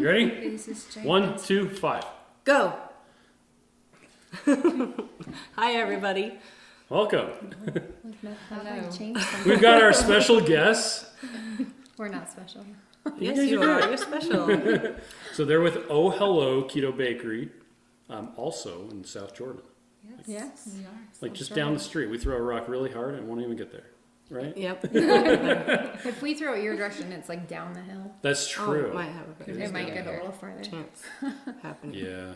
You ready? 1, 2, 5. Go! Hi, everybody. Welcome. Hello. We've got our special guests. We're not special. Yes, you are. You're special. So they're with Hello Keto Bakery, also in South Jordan. Yes. We are. Like just down the street. We throw a rock really hard and won't even get there. Right? Yep. If we throw it your direction, it's like down the hill. That's true. Oh, might have a better It might get a little farther. chance happening. Yeah.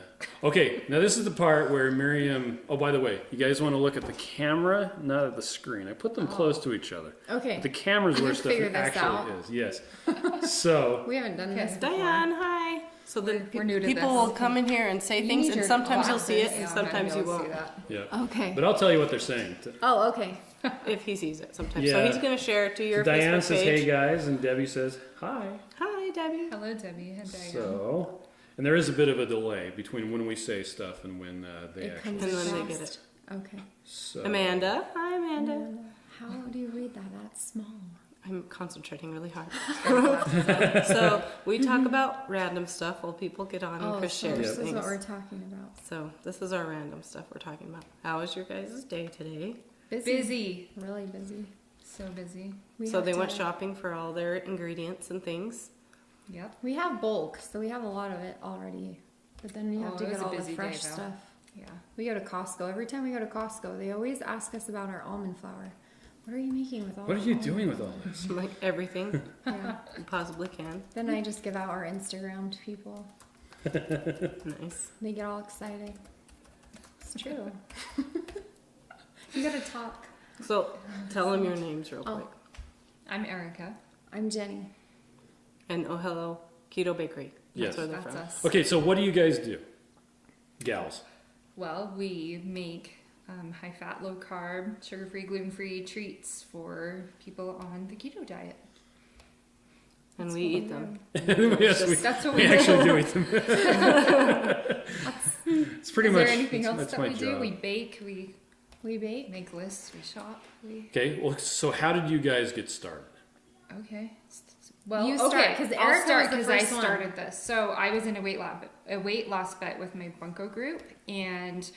Okay, now this is the part where Miriam... Oh, by the way, you guys want to look at the camera, not at the screen. I put them close to each other. Okay. The camera's where Let's stuff figure this actually out. is. Yes. So... We haven't done this before. Diane, hi. So then We're new to people this. will come in here and say things, need and your sometimes you'll see it, glasses. and sometimes you won't. Yeah. Okay. But I'll tell you what they're saying. Oh, okay. If he sees it sometimes. Yeah. So he's going to share it to your Diane Facebook says, page. hey guys, and Debbie says, hi. Hi, Debbie. Hello, Debbie. And Diane. So, and there is a bit of a delay between when we say stuff and when they It actually... comes And then they fast. get it. Okay. So, Amanda. Hi, Amanda. How do you read that? That's small. I'm concentrating really hard. So we talk about random stuff while people get on and Oh, Chris so shares this is things. what we're talking about. So this is our random stuff we're talking about. How was your guys' day today? Busy. Really busy. So busy. So they went to- shopping for all their ingredients and things. Yep. We have bulk, so we have a lot of it already. But then we have Oh, to it was get a all the busy day, fresh though. stuff. Yeah. We go to Costco. Every time we go to Costco, they always ask us about our almond flour. What are you making with all what are the you almond doing with all this? Like everything Yeah. you possibly can. Then I just give out our Instagram to people. Nice. They get all excited. It's true. You gotta talk. So tell them your names real Oh. quick. I'm Erica. I'm Jenny. And oh hello, Keto Bakery. Yes. That's where they're That's from. us. Okay, so what do you guys do? Gals. Well, we make high-fat, low-carb, sugar-free, gluten-free treats for people on the keto diet. And That's we what eat we them. Yes, That's what we we do. actually do eat them. It's pretty Is much... there anything else that's that my we do? job. We bake, we We bake. make lists, we shop. Okay, well, so how did you guys get started? Okay. Well, You start, okay. 'cause I'll Erica start was the because I first one. started this. So I was in a weight loss bet with my bunko group, and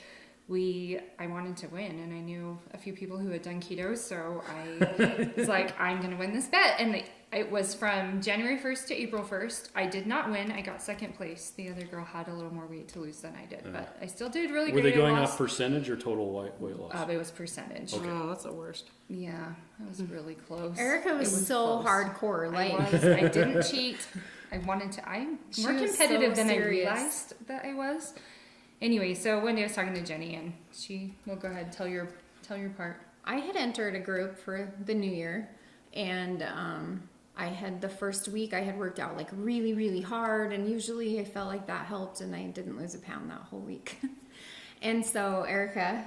I wanted to win, and I knew a few people who had done keto, so I was like, I'm gonna win this bet, and it was from January 1st to April 1st. I did not win. I got second place. The other girl had a little more weight to lose than I did, but I still did really Were great. they going I off lost, percentage or total weight loss? it was percentage. Okay. Oh, that's the worst. Yeah, it was really close. Erica It was so close. hardcore. Like, I didn't cheat. I wanted to. I'm She more was competitive so than serious. I realized that I was. Anyway, so one day I was talking to Jenny, and she will go ahead, tell your part. I had entered a group for the new year, and I had the first week I had worked out like really, really hard, and usually I felt like that helped, and I didn't lose a pound that whole week. And so Erica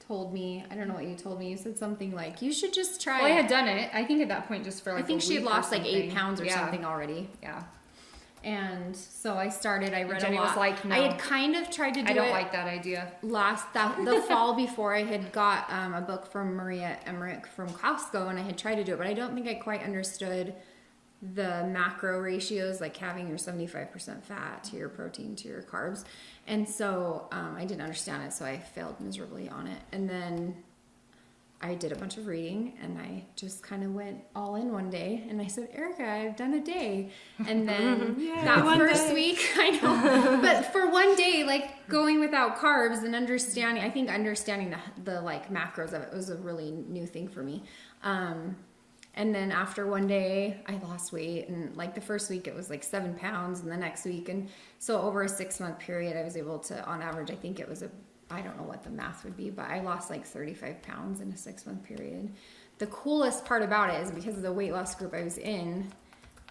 told me, I don't know what you told me, you said something like, you should just try Well, I it. had done it. I think at that point, just for like I think a she had week or lost like 8 something. pounds or Yeah. something already. Yeah, And so I started, I read Jenny a lot. was like, no. I had kind of tried to do I don't it like that idea. the fall before. I had got a book from Maria Emmerich from Costco, and I had tried to do it, but I don't think I quite understood the macro ratios, like having your 75% fat to your protein to your carbs. And so I didn't understand it, so I failed miserably on it. And then I did a bunch of reading, and I just kind of went all in one day, and I said, Erica, I've done a day. And then that first week, I know, but for one day, like going without carbs and understanding, I think understanding the like macros of it was a really new thing for me. And then after one day, I lost weight, and like the first week it was like 7 pounds, and the next week, and so over a 6-month period, I was able to, on average, I think it was I don't know what the math would be, but I lost like 35 pounds in a 6-month period. The coolest part about it is because of the weight loss group I was in,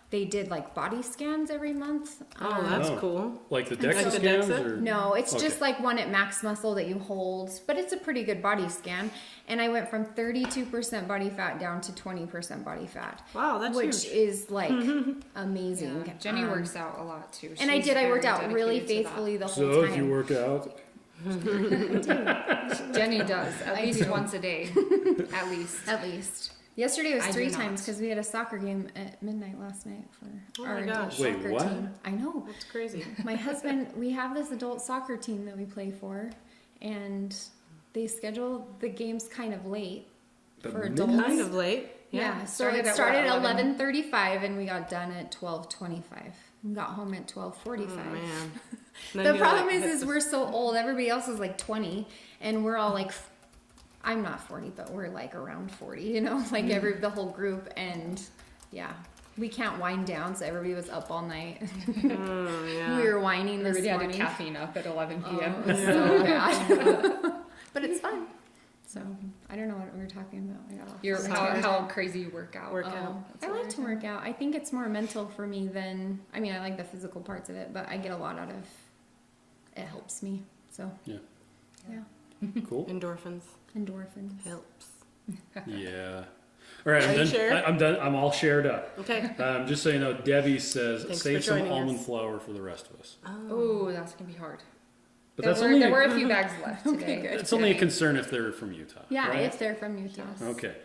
they did like body scans every month. Oh, that's cool. Like the Like DEXA the scans? DEXA? Or? No, it's Okay. just like one at max muscle that you hold, but it's a pretty good body scan. And I went from 32% body fat down to 20% body fat. Wow, that's which huge. is like amazing. Yeah. Jenny works out a lot too. And I She's did. I worked very out really dedicated to that. faithfully the whole So time. if you work out, Jenny does at I least do. once a day, at least. At least. Yesterday was I do 3 not. times because we had a soccer game at midnight last night for Oh our my adult gosh. Wait, soccer what? team. I know. That's crazy. My husband, we have this adult soccer team that we play for, and they schedule the games kind of late But for midnight? adults. Kind of late. Yeah, so Started it at started what, at 11? 11:35 and we got done at 12:25. We got home at 12:45. Oh, man. Then The you, problem like, hit is the- we're so old. Everybody else is like 20, and we're all like, I'm not 40, but we're like around 40. You know, like the whole group, and yeah, we can't wind down. So everybody was up all night. yeah. We were whining this Everybody had morning. a caffeine up at 11 p.m. Oh, it was so bad, but it's fun. So I don't know what we were talking about. I got off Your on how crazy you work out. Workout. I like to work out. I think it's more mental for me than, I mean, I like the physical parts of it, but I get a lot out of it. Helps me. So Yeah. yeah, Cool. Endorphins endorphins. helps. Yeah. All right, I'm Are you done. sure? I'm done. I'm all shared up. Okay. Just so you know, Debbie says Thanks save for some joining almond us. flour for the rest of us. Oh, that's gonna be hard. But There that's were, only there were a few bags left today. Okay, good. it's only a concern if they're from Utah. Yeah, right? if they're from Utah. Okay.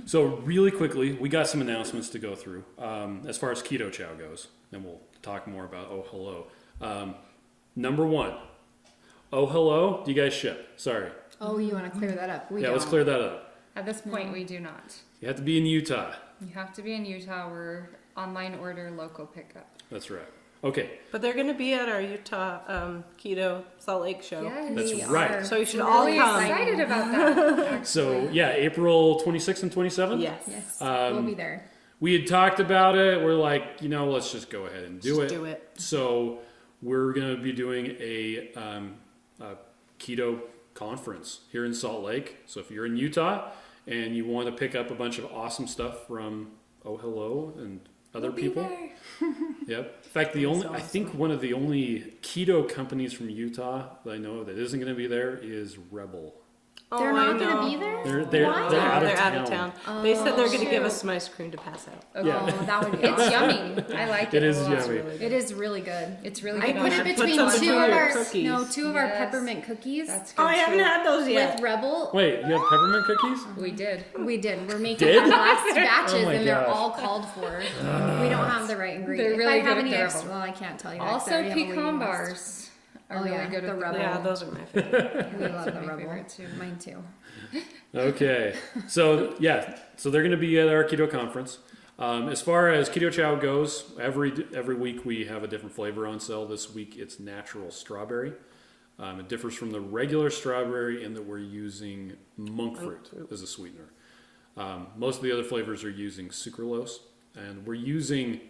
So really quickly, we got some announcements to go through as far as Keto Chow goes, and we'll talk more about Oh Hello. Number 1, Oh Hello. Do you guys ship? Sorry. Oh, you want to clear that up? We Yeah, don't. let's clear that up. At this point, we do not. You have to be in Utah. You have to be in Utah. We're online order, local pickup. That's right. Okay. But they're going to be at our Utah Keto Salt Lake show. Yes. That's We right. are So you should all Really come. excited about that. So yeah, April 26th and 27th. Yes. Yes, we'll be there. We had talked about it. We're like, let's just go ahead and do Just it. do it. So we're going to be doing a keto conference here in Salt Lake. So if you're in Utah and you want to pick up a bunch of awesome stuff from Oh Hello and other people, yep. In fact, I think one of the only keto companies from Utah that I know that isn't going to be there is Rebel. They're Oh, I not going know. to be there? They're Why? they're out of They're town. out of town. They said they're going to give shoot. us some ice cream to pass out. Okay. Yeah. Oh, that would be It's yummy. I like it. It is a lot. yummy. It is really good. It's really I good. put on it our- between some two between of your our cookies. two of our Yes. peppermint cookies That's good. Oh, I haven't too. had those yet. with Rebel. Wait, you have peppermint cookies? We did. We did. We're making Did? the last batches, Oh my and they're gosh. all called for. We don't have the right ingredients. really if I have good any at extra, Rebel. well, I can't tell you. that 'cause I Also, already have a waiting pecan list. bars are Oh, really yeah, good the with Rebel. Yeah, those are my favorite. We love the my Rebel. favorite too. Mine too. Okay, so they're going to be at our keto conference. As far as Keto Chow goes, every week we have a different flavor on sale. This week it's natural strawberry. It differs from the regular strawberry in that we're using monk fruit as a sweetener. Most of the other flavors are using sucralose, and we're using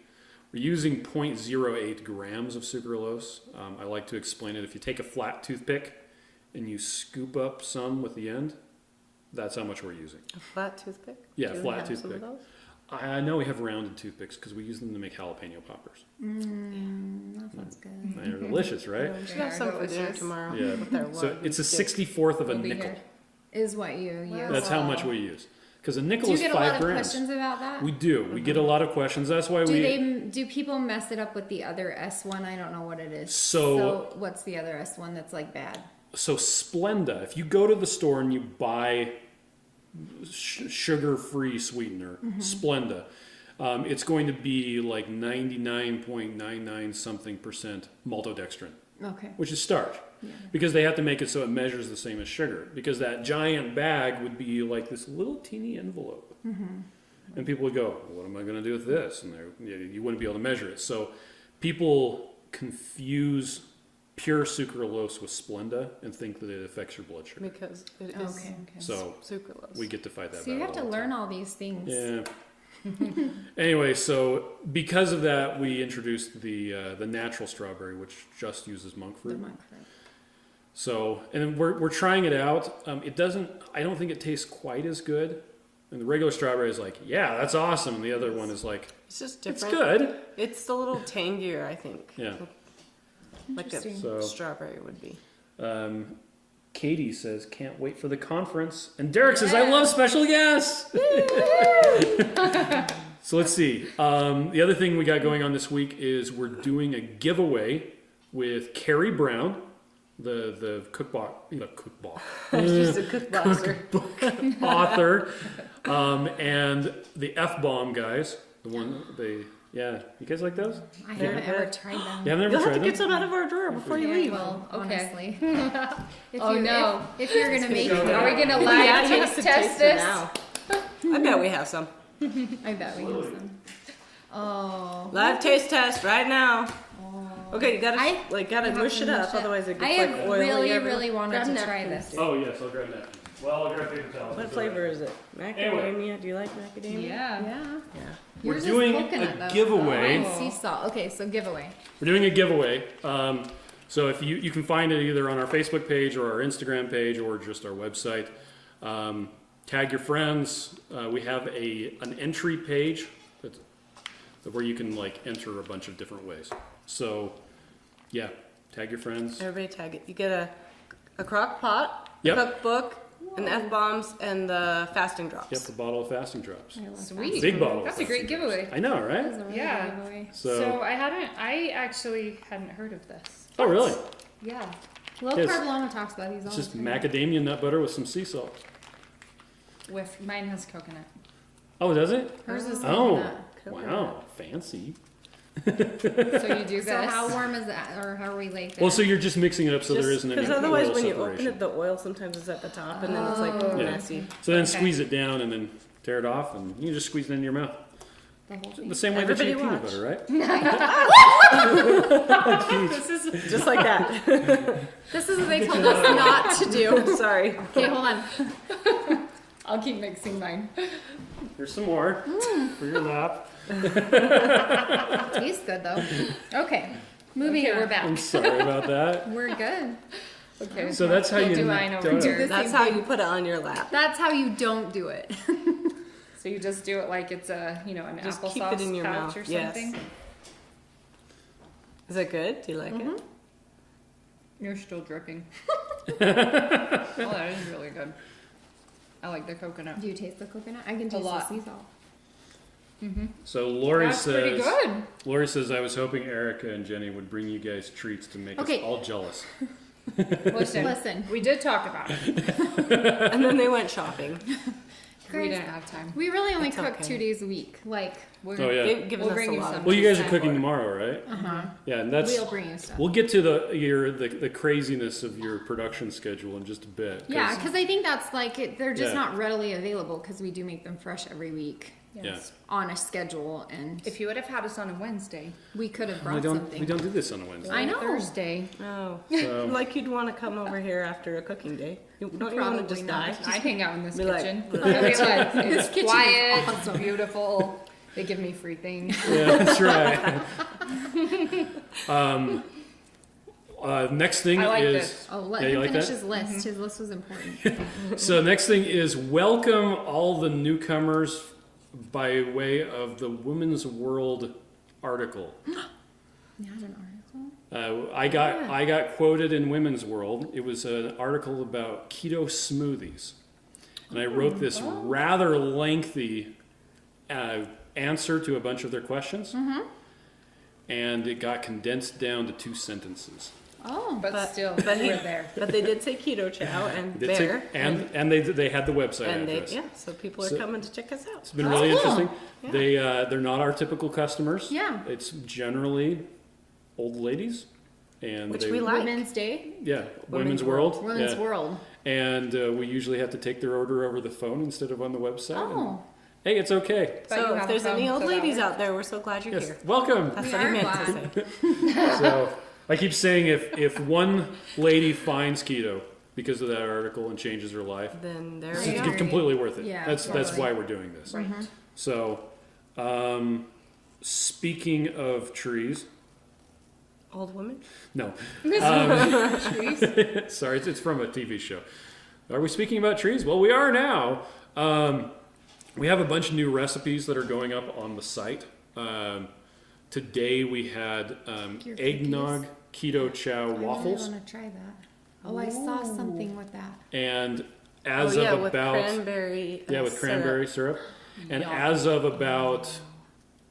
0.08 grams of sucralose. I like to explain it. If you take a flat toothpick and you scoop up some with the end, that's how much we're using. A flat toothpick? Yeah, Do we flat have some of toothpick. those? I know we have rounded toothpicks because we use them to make jalapeno poppers. That sounds good. They're delicious, right? We should have some for dinner tomorrow. Yeah. With our So lug it's a stick. 64th of a We'll be nickel. here. Is what you use. That's how much we use. Because a nickel Do you is get a 5 lot of grams. questions about that? We do. We get a lot of questions. That's why Do people mess it up with the other S1? I don't know what it is. So- what's the other S1 that's like bad? So Splenda, if you go to the store and you buy sugar-free sweetener, Splenda, it's going to be like 99.99 something percent maltodextrin, Okay. which is starch. Because they have to make it so it measures the same as sugar. Because that giant bag would be like this little teeny envelope. And people would go, what am I going to do with this? And you wouldn't be able to measure it. So people confuse pure sucralose with Splenda and think that it affects your blood sugar. Because it is Okay. So sucralose. we get to fight that So you battle have to all the learn time. all these things. Yeah. Anyway, so because of that, we introduced the natural strawberry, which just uses monk The fruit. monk fruit. So, and we're trying it out. It doesn't. I don't think it tastes quite as good. And the regular strawberry is like, yeah, that's awesome. And the other one is like, It's just it's different. good. It's a little tangier, I think. Yeah. Like a Interesting. So- strawberry would be. Katie says, can't wait for the conference. And Derek says, I love special guests. So let's see. The other thing we got going on this week is we're doing a giveaway with Carrie Brown the cookbook She's a cookboxer. author, and the FBomb guys. The one you guys like those? I haven't ever tried them. You haven't ever You'll have tried to them? get some out of our drawer before you leave. Well, Okay. honestly. If Oh, you- no. If you're gonna make it, Are we gonna Yeah, live you have to taste test it this? now. I bet we have some. I bet we have some. Oh. Live taste test right now. Okay, you gotta I- gotta have mush to it up, mush it. otherwise it I gets have like oily. really, everywhere. really wanted Grab to try napkins. this. Oh yes, I'll grab that. Well, I'll grab paper towels. What flavor is it? Macadamia? Do you like macadamia? Yeah. Yeah. Yeah. We're Yours is doing coconut, a though. giveaway. And sea salt. Okay, so giveaway. We're doing a giveaway. So if you can find it either on our Facebook page or our Instagram page or just our website. Tag your friends. We have an entry page where you can enter a bunch of different ways. So yeah, tag your friends. Everybody tag it. You get a crock pot, Yep. cookbook, an F-bombs, and the fasting drops. Yep, a bottle of fasting drops. Sweet. Big bottle. That's a great giveaway. I know, right? Yeah. So I actually hadn't heard of this. Oh, really? Yeah. Low Yes. Carb Llama talks about these all It's the just time. macadamia nut butter with some sea salt. With mine has coconut. Oh, does it? Hers is Oh, coconut. wow, fancy. So you do this. So how warm is that, or how are we like? Well, so you're just mixing it up so there isn't any Because otherwise, oil when you separation. open it, the oil sometimes is at the top, and then it's like Yeah. messy. So then Okay. squeeze it down and then tear it off, and you just squeeze it into your mouth. The whole thing. The same way that you eat Everybody peanut watch. butter, right? This is just like that. This is what they told us not to do. Sorry. Okay, hold on. I'll keep mixing mine. Here's some more for your lap. Tastes good though. Okay, moving Okay, on. we're back. I'm sorry about that. We're good. Okay. So that's how We'll you do mine over do it. here. That's how you put it on your lap. That's how you don't do it. So you just do it like it's an Just applesauce keep it in your pouch mouth. or Yes. something. Is it good? Do you like it? You're still dripping. Oh, that is really good. I like the coconut. Do you taste the coconut? I can taste the lot. sea salt. So Lori That's pretty good. Lori says, I was hoping Erica and Jenny would bring you guys treats to make Okay. us all jealous. Listen, we did talk about it. And then they went shopping. We Guys, didn't have time. we really only It's cook okay. 2 days a week. Like, We're, Oh, yeah. They've given We'll us bring a you lot some. of Well, you guys are cheese cooking for it. tomorrow, right? Yeah, and that's we'll bring you stuff. we'll get to the craziness of your production schedule in just a bit. 'cause- Yeah, because I think that's like they're just Yeah. not readily available because we do make them fresh every week Yes. on a schedule, and If you would have had us on a Wednesday, we could have we brought don't something. we don't do this on a Wednesday. I know. Thursday, Oh. So- Like you'd want to come over here after a cooking day. Don't you want Probably to just not. die? I'd hang out in this Be like- kitchen. be I'd be like- like, This it's kitchen is quiet, awesome. it's beautiful. They give me free things. Yeah, that's right. Next thing I like is this. Oh, let Yeah, you him like finish that? his list. His list was important. so next thing is welcome all the newcomers by way of the Women's World article. You had an article? I got quoted in Women's World. It was an article about keto smoothies, and I wrote this rather lengthy answer to a bunch of their questions, and it got condensed down to 2 sentences. Oh, But still, but we're there. But they did say Keto Chow and They Bear. took- and they had the website and they, address. yeah, so people are So- coming to check us out. It's been really cool. interesting. Yeah. They're not our typical customers. Yeah. It's generally old ladies, and Which they, we like. Women's Day, Yeah, Women's World. Women's yeah. World. And we usually have to take their order over the phone instead of on the website. and, Oh, hey, it's okay. But you So have if a there's any phone, old so that ladies works. out there, we're so glad you're Yes, here. welcome. That's We what I are meant glad. to say. So I keep saying if one lady finds keto because of that article and changes her life, Then there it's we Right. are. completely worth it. Yeah, that's totally. why we're doing this. Right. So, speaking of trees, Old women? no. Trees. Sorry, it's from a TV show. Are we speaking about trees? Well, we are now. We have a bunch of new recipes that are going up on the site. Today we had Your eggnog keto chow waffles, I want to try that. Oh, I saw something with that. and as Oh, yeah, of with about cranberry. with syrup. cranberry syrup, and Yum. as of about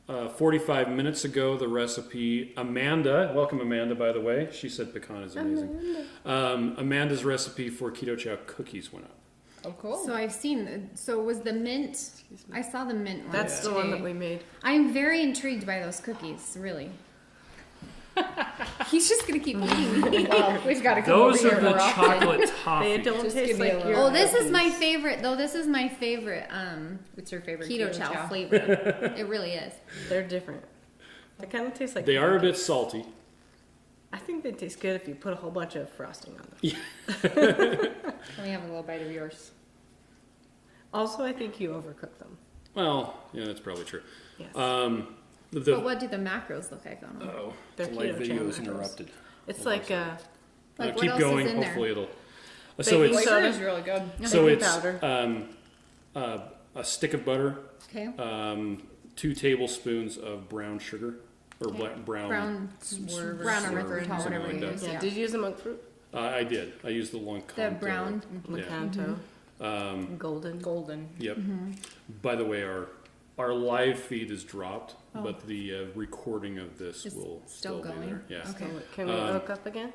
45 minutes ago, the recipe, Amanda, welcome Amanda, by the way. She said pecan is amazing. Amanda's recipe for Keto Chow cookies went up. Oh, cool. So I've seen. So was the mint? I saw the mint one. That's the one that we made. I'm very intrigued by those cookies. Really. He's just gonna keep eating. Well, we've got to come Those over are here the more often. chocolate toffee. They don't Just taste give me a like little- your Oh, this is my cookies. favorite. Though this is my favorite. What's your favorite Keto Chow flavor. It really is. They're different. They kind of taste like They are a bit pancakes. salty. I think they taste good if you put a whole bunch of frosting on them. Let me have a little bite of yours. Also, I think you overcook them. Well, yeah, that's probably true. Yes. But what do the macros look like on them? Oh, They're the light Keto video Chow is macros. interrupted. It's like Like, what keep else going. is in there? Hopefully it'll. So Baking it's soda. Flavor is really good. so baking it's powder. a stick of butter, Okay. 2 tablespoons of brown sugar or Okay. brown. Brown Swerve or or swerve, erythritol, something whatever like you that. use. Yeah. Yeah. Did you use the monk fruit? I did. I used the long. The brown. Lakanto. Golden. Golden. Yep. Mm-hmm. By the way, our live feed is dropped, but the recording of this It's will still be going? there. Yeah. Okay. Can we hook up again?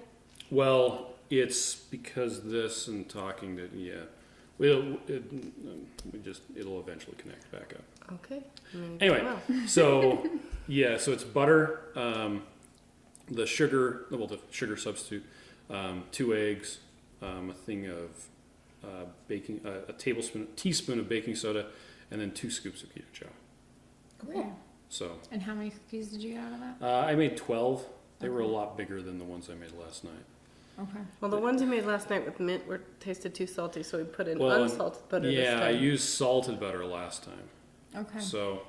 Well, it's because this and talking that it'll eventually connect back up. Okay. Anyway, Well, so so it's butter, the sugar, the sugar substitute, 2 eggs, a thing of baking, a teaspoon of baking soda, and then 2 scoops of Keto Chow. Cool. So And how many cookies did you get out of that? I made 12. They were a lot bigger than the ones I made last night. Okay. well, the ones you made last night with mint were tasted too salty, so we put in Well, unsalted butter this Yeah, I time. used salted butter last time. Okay. So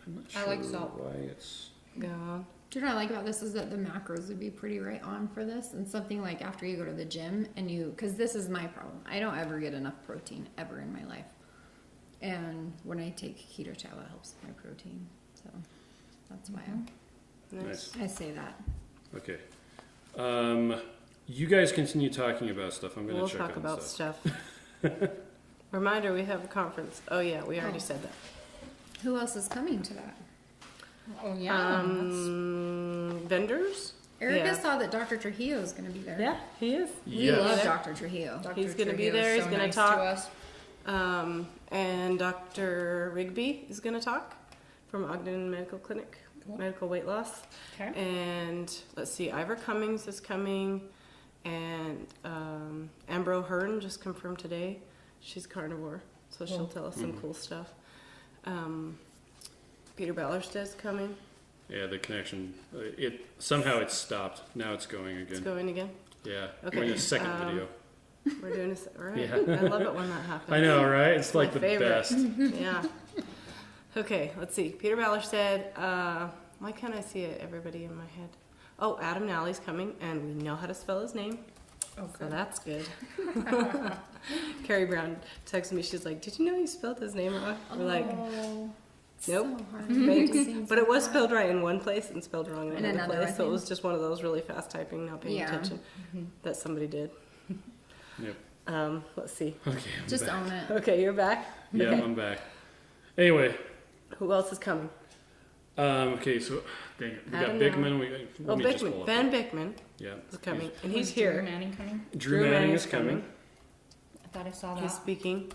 I'm not I like sure salt. why it's. Yeah. Do you know what I like about this is that the macros would be pretty right on for this, and something like after you go to the gym and because this is my problem. I don't ever get enough protein ever in my life, and when I take Keto Chow, it helps my protein. So that's why Nice. I say that. Okay. You guys continue talking about stuff. I'm going to We'll check talk on about stuff. stuff. Reminder, we have a conference. Oh yeah, we already Oh. said that. Who else is coming to that? Oh, yeah. Vendors? Erica Yeah. saw that Dr. Trujillo is going to be there. Yeah, he is. We Yes. love Dr. Trujillo. Dr. He's gonna be Trujillo is there, he's so gonna nice talk. to us. And Dr. Rigby is going to talk from Ogden Medical Clinic, Medical Weight Loss. Okay. And let's see, Ivor Cummings is coming, and Ambro Hearn just confirmed today. She's carnivore, so she'll tell us some cool stuff. Peter Ballersted's coming. Yeah, the connection. Somehow it stopped. Now it's going It's again. going again. Yeah. Okay, We're in the second video. We're doing this, all right. Yeah. I love it when that happens. I know, right? It's like my the favorite. best. Yeah. Okay, let's see. Peter Ballerstedt. Why can't I see it? Everybody in my head. Oh, Adam Nally's coming, and we know how to spell his name. Oh, So that's good. Carrie Brown texted me. She's like, "Did you know you spelled his name wrong?" We're like, Oh, "Nope." so hard. Thanks. It seems But it was like spelled right in one place and spelled wrong in In another another, place. I So it think. was just one of those really fast typing, not paying Yeah. attention that somebody did. Yep. Let's see. Okay. I'm Just back. own it. Okay, you're back. Yeah, I'm back. Anyway. Who else is coming? Okay, so dang it. We got Adam Bickman. Oh, Let me just pull Bickman. up Ben the- Bickman Yeah. is coming, and Was he's Drew here. Manning coming? Drew Manning is coming. I thought I saw He's that. speaking.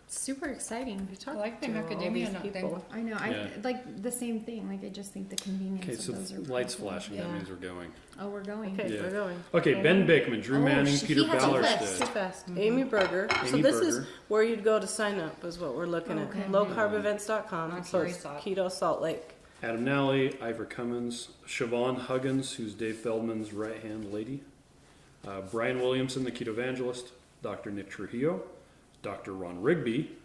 Super exciting. We talked I like the to all macadamia these nut thing. people. I know. I Yeah. like the same thing. Like I just think the convenience Okay, of so those are lights pretty cool. flashing. That Yeah. means we're going. Oh, we're going. Okay, Yeah. we're going. Okay, Ben Bickman, Drew Oh, Manning, he Peter has a list. Too Ballerstedt. fast. Amy Berger. So Amy this is Berger. where you'd go to sign up is what we're looking Okay. at. Lowcarbevents.com. That's So where I it's saw it. Keto Salt Lake. Adam Nally, Ivor Cummins, Siobhan Huggins, who's Dave Feldman's right-hand lady, Brian Williamson, the Keto Evangelist, Dr. Nick Trujillo, Dr. Ron Rigby,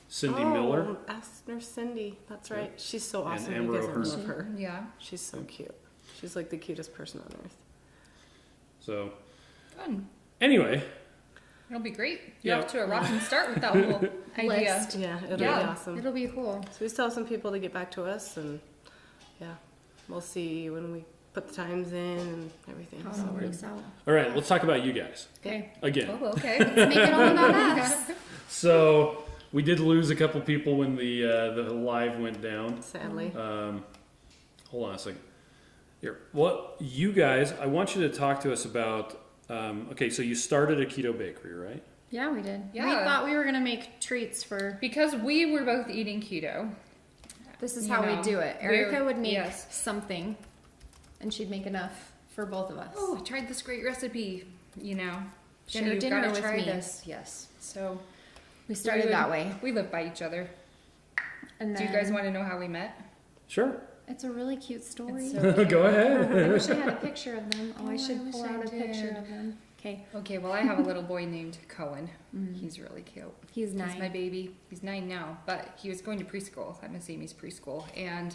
Cindy Miller, Ask Nurse Cindy. That's right. Yeah. She's so And awesome. Amber You guys O'Hearn. love her. Yeah. She's so cute. She's like the cutest person on earth. So Fun. anyway, It'll be great. You're Yeah. off to a rocking start with that whole idea. List. Yeah, it'll be Yeah. awesome. It'll be cool. So we still have some people to get back to us, and yeah, we'll see when we put the times in and everything. How So it works out. all right, let's talk about you guys Okay. again. Oh, okay. Let's make it all about us. So we did lose a couple people when the live went down. Sadly. Hold on a second. Here, what you guys? I want you to talk to us about. Okay, so you started a keto bakery, right? Yeah, we did. Yeah. We thought we were gonna make treats for. Because we were both eating keto. This is You how know, we do it. Erica would make yes. something, and she'd make enough for both of us. Oh, I tried this great recipe. You know, Share Jenny, you've dinner got to with try me. this. Yes. So We started that way. We live by each other. And Do then you guys want to know how we met? Sure. It's a really cute story. It's so Go I ahead. wish I had a picture of them. Oh, I I should wish pull I out a picture did. of them. Okay. Okay, well, I have a little boy named Cohen. He's really cute. He's 9. He's my baby. He's 9 now, but he was going to preschool. I'm Miss Amy's preschool. And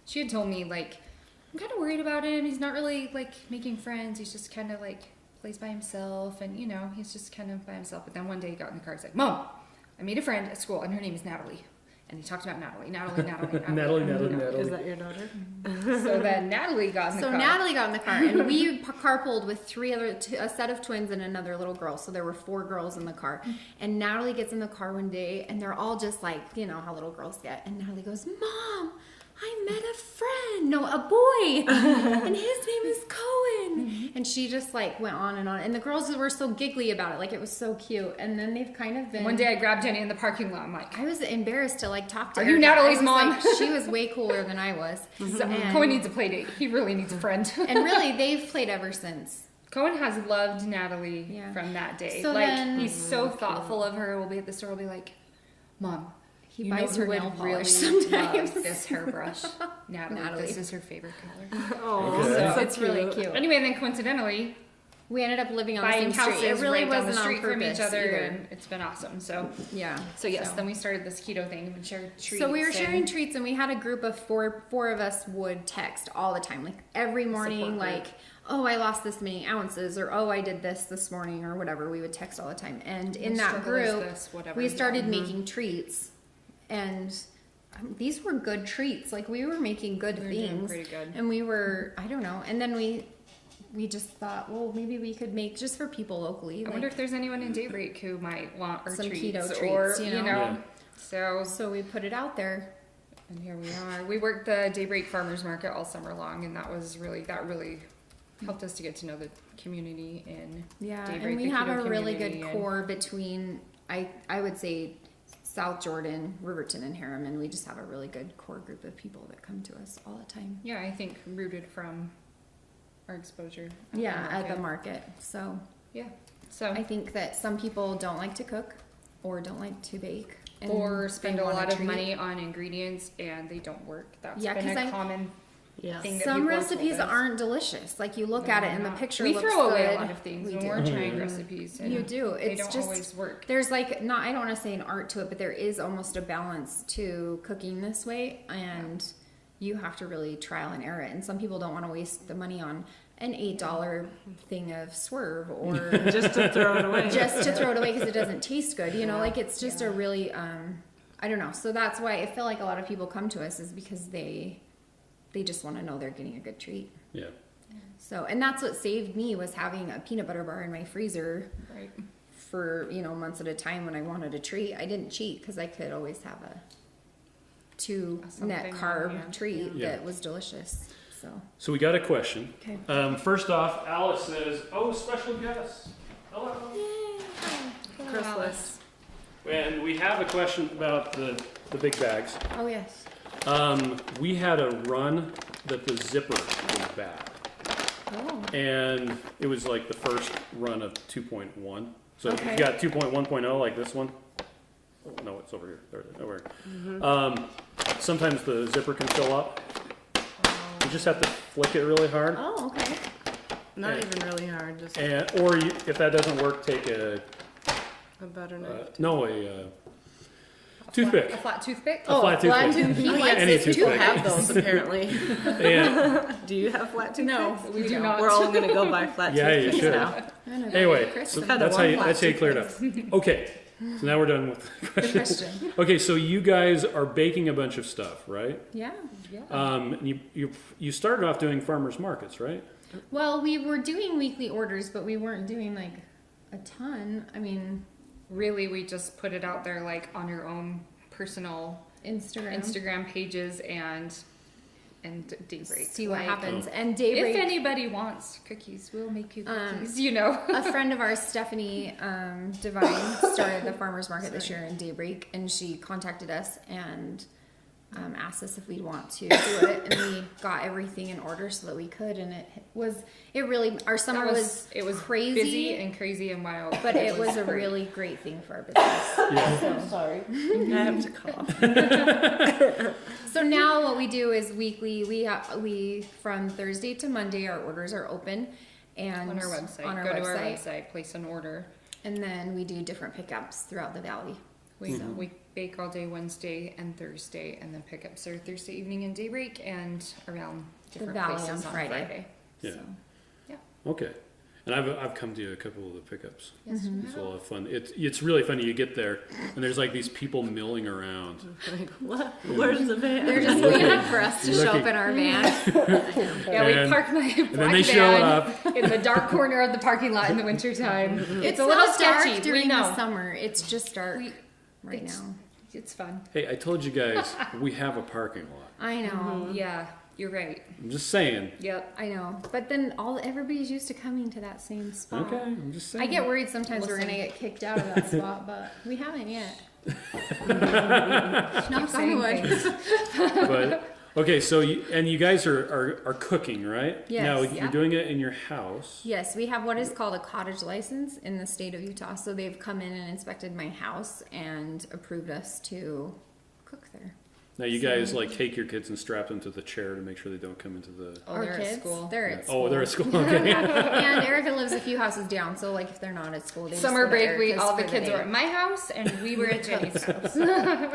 she had told me, like, I'm kind of worried about him. He's not really, like, making friends. He's just kind of, like, plays by himself. And, you know, he's just kind of by himself. But then one day he got in the car. He's like, Mom, I made a friend at school, and her name is Natalie. And he talked about Natalie. Natalie. Is that your daughter? So then Natalie got in the So car. Natalie got in the car, and we carpooled with a set of twins and another little girl. So there were 4 girls in the car. And Natalie gets in the car one day, and they're all just like, you know how little girls get. And Natalie goes, Mom, I met a friend. No, a boy. And his name is Cohen. And she just like went on. And the girls were so giggly about it. Like it was so cute. And then they've kind of been. One day I grabbed Jenny in the parking lot. I'm like, I was embarrassed to like talk to her. Are you Natalie's mom? Like, she was way cooler than I was. And- Cohen needs a play date. He really needs a friend. And really, they've played ever since. Cohen has loved Natalie Yeah. from that day. So like then- he's so thoughtful of her. We'll be at the store. We'll be like, Mom, He you know buys who her would nail really polish sometimes. love this hairbrush? Natalie. This is her favorite color. Oh, Okay. that's so It's really cute. Anyway, and then coincidentally, We ended up living on the buying same street. houses It really right down wasn't the street on from purpose each other, either. and it's been awesome. So, Yeah. yes, then we started this keto thing and shared treats. So we were and- sharing treats, and we had a group of four of us would text all the time, like every morning, Support group. like, oh, I lost this many ounces, or oh, I did this morning, or whatever. We would text all the time, and in that struggle is group, this, whatever. we started making treats, and these were good treats. Like we were making good We were doing things, pretty good. and we were, I don't know, and then we just thought, well, maybe we could make just for people locally. I wonder if there's anyone in Daybreak who might want our Some treats, keto or treats, you you know? know. Yeah. So we put it out there. and here we are. We worked the Daybreak Farmers Market all summer long, and that really helped us to get to know the community in Yeah, Daybreak, and we the have keto a really good community, and- core between I would say South Jordan, Riverton, and Harriman. We just have a really good core group of people that come to us all the time. Yeah, I think rooted from our exposure. Yeah, at the market. So Yeah. So I think that some people don't like to cook or don't like to bake, and or they spend a want lot of treat. money on ingredients and they don't work. That's Yeah, been 'cause a I- common Yes. thing that Some people have told recipes us. aren't delicious. Like you look at it and the picture we looks throw away good. a lot of things We when do. we're trying recipes. And You do. They It's don't just always work. there's like not. I don't want to say an art to it, but there is almost a balance to cooking this way, and you have to really trial and error it. And some people don't want to waste the money on an $8 thing of Swerve or Just to throw it away. just to throw it away because it doesn't taste good. You know, like it's just a really I don't know. So that's why I feel like a lot of people come to us is because they just want to know they're getting a good treat. Yeah. So, and that's what saved me was having a peanut butter bar in my freezer Right. for, months at a time when I wanted a treat. I didn't cheat because I could always have a 2 Something net on carb hand. treat Yeah. that was delicious. So we got a question. Okay. First off, Alice says, "Oh, special guest. Hello." Chrysalis. And we have a question about the big bags. Oh yes. We had a run that the zipper was bad, Oh. and it was like the first run of 2.1. So if Okay. you got 2.1.0 like this one. No, it's over here. There, over here. Sometimes the zipper can fill up. You just have to flick it really hard. Oh, okay. Not Yeah. even really hard, just Or if that doesn't work, take a butter knife. toothpick. A flat toothpick. A flat toothpick. He Oh, likes Any his You toothpick. have those apparently. And Do you have flat toothpicks? No, we do not. We're all gonna go buy flat Yeah, you toothpicks should. now. anyway, so Had a that's how you, one that's how you flat clear it up. Okay, so now we're done with the Good questions. question. Okay, so you guys are baking a bunch of stuff, right? Yeah. And you started off doing farmers markets, right? Well, we were doing weekly orders, but we weren't doing like a ton. I mean, really we just put it out there like on your own personal Instagram pages and Daybreak. See what Like, happens. And Daybreak. If anybody wants cookies, we'll make you cookies. You know, A friend of ours, Stephanie Devine, started the farmers market this year in Daybreak, and she contacted us and asked us if we'd want to do it, and we got everything in order so that we could. And it really our summer was crazy, busy and crazy and wild, but it was a great. really great thing for our business. I'm sorry. I have to cough. So now what we do is weekly. We from Thursday to Monday our orders are open, and on our website. On our Go website. to our website, place an order. And then we do different pickups throughout the valley. We bake all day Wednesday and Thursday, and then pickups are Thursday evening in Daybreak and around different valley places on on Friday. Yeah. So. Okay. And I've come to a couple of the pickups. Yes, It's a lot of fun. It's really funny. You get there and there's like these people milling around. Like, what? Where's the van? They're just waiting for us to show up in our van. Yeah, we And- park my And then black they show van up. in the dark corner of the parking lot in the wintertime. It's a little not dark sketchy. during we know. the summer. It's just dark right it's- now. It's fun. Hey, I told you guys we have a parking lot. I know. Yeah, you're right. I'm just saying. Yep. I know. But then everybody's used to coming to that same spot. Okay, I'm just saying. I get worried sometimes we're Listen. gonna get kicked out of that spot, but we haven't yet. Knock on saying wood. things. But okay, so you guys are cooking, right? Yes, Now yeah. you're doing it in your house. Yes, we have what is called a cottage license in the state of Utah. So they've come in and inspected my house and approved us to cook there. Now you guys like take your kids and strap them to the chair to make sure they don't come into the. Oh, Our they're kids, at school. they're at school. Oh, they're at school. Okay. And Erica lives a few houses down, so like if they're not at school, they Summer just go to break, Erica's all the for kids day. were at my house, and we were at Jenny's house.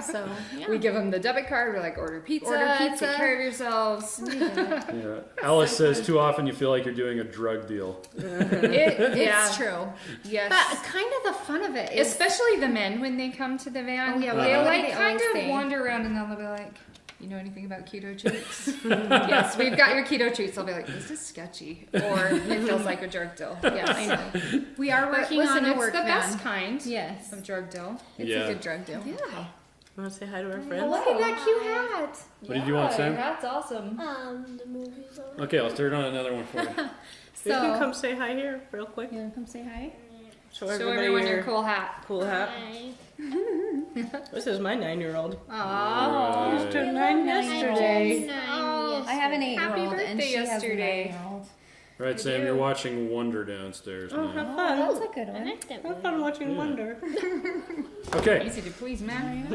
So yeah. We give them the debit card. We're like, order pizza. Order Take care of yourselves. Yeah. Alice says too often you feel like you're doing a drug deal. It's true. Yes. But kind of the fun of it is Especially the men when they come to the van. Oh, yeah, what they'll do like they kind always of say? wander around and they'll be like, you know anything about keto treats? Yes, we've got your keto treats. I'll be like, this is sketchy. Or it feels like a drug deal. Yes, I know. We are But working listen, on a it's work the van. best kind Yes. of drug deal. It's Yeah. a good drug deal. Yeah. Want to say hi to our Oh, friends? look at that cute hat. What did you want, Sam? That's awesome. The movie's on. Okay, I'll turn on another one for you. You can So come say hi here real quick. you wanna come say hi? Show Show everybody everyone your your cool hat. cool hat. Hi. This is my 9-year-old. Aww. Right. Just turned 9 yesterday. Oh, I have an 8-year-old birthday and she has a yesterday. 9-year-old. Right, Sam, you're watching Wonder downstairs Oh, now. have Oh, fun. that's a good I one. like that Have movie. fun watching Yeah. Wonder. Okay, Easy to please, man.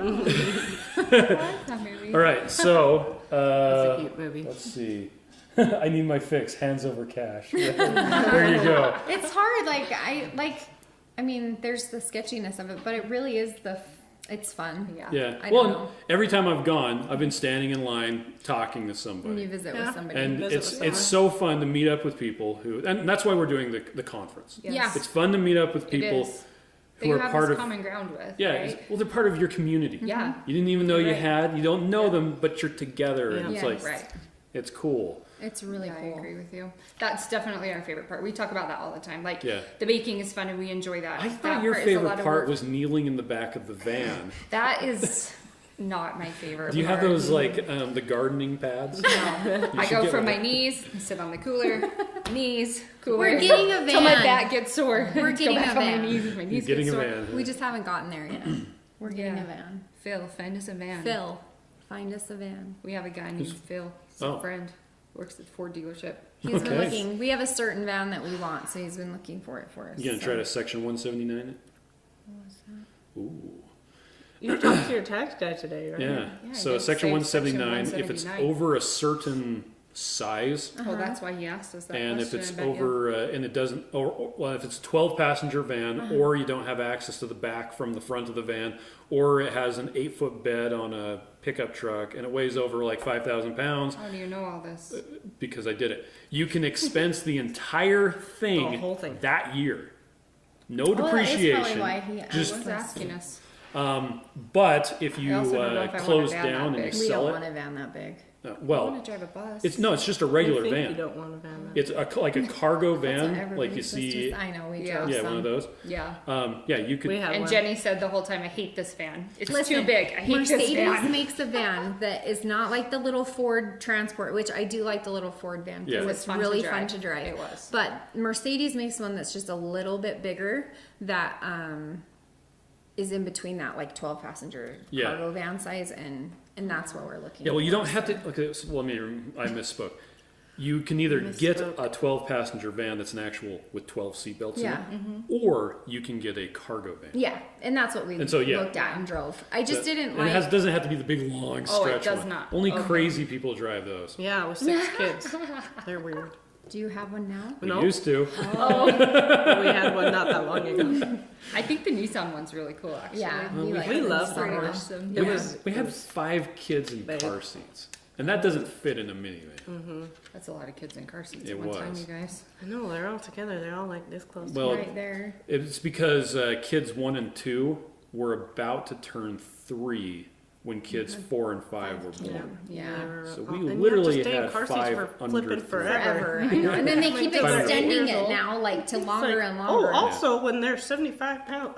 That movie. all right, so That's a cute movie. let's see. I need my fix. Hands over cash. There you go. It's hard. I mean, there's the sketchiness of it, but it really is it's fun. Yeah. Yeah. I Well, don't know. every time I've gone, I've been standing in line talking to When you somebody. visit Yeah. with somebody. And Visit it's with it's so fun to meet up with people and that's why we're doing the conference. Yes. Yeah. It's fun to meet up with It people is. That who you are have part this of common ground with. yeah, Right? well they're part of your community. Yeah. You didn't even know you Right. had. You don't know them, but you're together and Yeah. it's Yes. like Right. it's cool. It's really Yeah, I cool. agree with you. That's definitely our favorite part. We talk about that all the time. Like Yeah. the baking is fun and we enjoy that. I That thought your part is a lot favorite of part work. was kneeling in the back of the van. That is not my favorite. Do you have part. those like the gardening pads? No. I should go get from one. my knees, sit on the cooler, knees, cooler. We're getting a Till my van. back gets sore. We're Go getting back a on van. My knees, my You're knees getting get a sore. van. We just haven't gotten there yet. We're getting Yeah. a van. Phil, find us a van. Phil, find us a van. We have a guy named Phil. He's Oh. a friend. Works at the Ford dealership. He's been Okay. looking. We have a certain van that we want, so he's been looking for it for us. You gonna so. try to section 179 it? Ooh. You talked to your tax guy today, right? Yeah. Yeah, So it did section say 179, section if it's 179. over a certain size, Oh, that's why he asked us that and if question. it's I bet you. over, and it doesn't, or well, if it's a 12 passenger van, or you don't have access to the back from the front of the van, or it has an 8-foot bed on a pickup truck and it weighs over like 5,000 pounds, How do you know all this? because I did it, you can expense the entire thing, The whole thing. that year. No Oh, that is probably depreciation. why he just Who's asking us? but if you I also don't know if I want close a van down that and you big. We sell don't it, want a van that big. I well, want to drive a bus. it's just a You regular think van. You don't want a van. It's like a cargo That's what van, like everybody's you supposed see. to- I know, we Yeah. drove Yeah, some. one of those. Yeah. Yeah, you could. We have And one. Jenny said the whole time, I hate this van. It's Listen, too big. I hate Mercedes this van. makes a van that is not like the little Ford Transport, which I do like the little Ford van because Yeah. it's fun to really drive. fun to drive. It was. But Mercedes makes one that's just a little bit bigger that is in between that like 12 passenger Yeah. cargo van size, and that's what we're looking. Yeah, well, you for, don't have so. to. Okay, so, well, I misspoke. You can either get a 12 passenger van that's an actual with 12 seatbelts Yeah. in it, or you can get a cargo van. Yeah, and that's what we And so, yeah. looked at and drove. I just didn't And like. it doesn't have to be the big long Oh, it stretch does one. not. Only Okay. crazy people drive those. Yeah, with 6 kids. They're weird. Do you have one now? We No. used to. We had one not that long ago. I think the Nissan one's really cool, actually. Yeah, we like we the love Nissan them. one. Awesome. It was. We had 5 kids in Big. car seats, and that doesn't fit in a minivan. That's a lot of kids in car seats It at one time, was. you guys. I know they're all together. They're all like this close. Well, Right there. it's because kids 1 and 2 were about to turn 3 when kids 4 and 5 were born. Yeah. So And we you have literally to stay in had car seats 5 for under flipping 3. forever. I know. And then they keep kids are 8 extending years it old. now, like to It's longer like, and oh, longer. also when they're 75 pounds,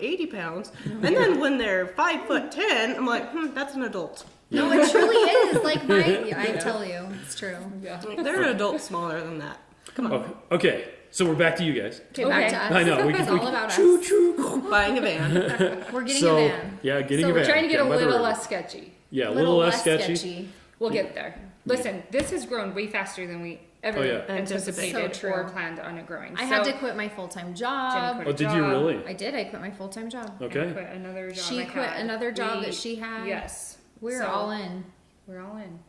80 pounds, and then when they're 5'10", I'm like, that's an adult. No, it truly is. Like I tell you, it's true. Yeah. They're an adult smaller than that. Come on, Oh, okay, so we're back to you guys. Okay, back to us. I know. It's all about us. Choo choo. buying a van. We're getting So a van. yeah, getting So a van. we're trying to get a down by the little river. less sketchy. Yeah, a little less sketchy. We'll get there. Listen, this has grown way faster than we ever Oh, yeah. anticipated So true. or planned on it growing. I So, had to quit my full-time Jen job. quit Oh, a did you job. really? I did. I quit my full-time job. I Okay. quit another job. She I quit had. another job We- that she had. Yes. We're So, all in. We're all in.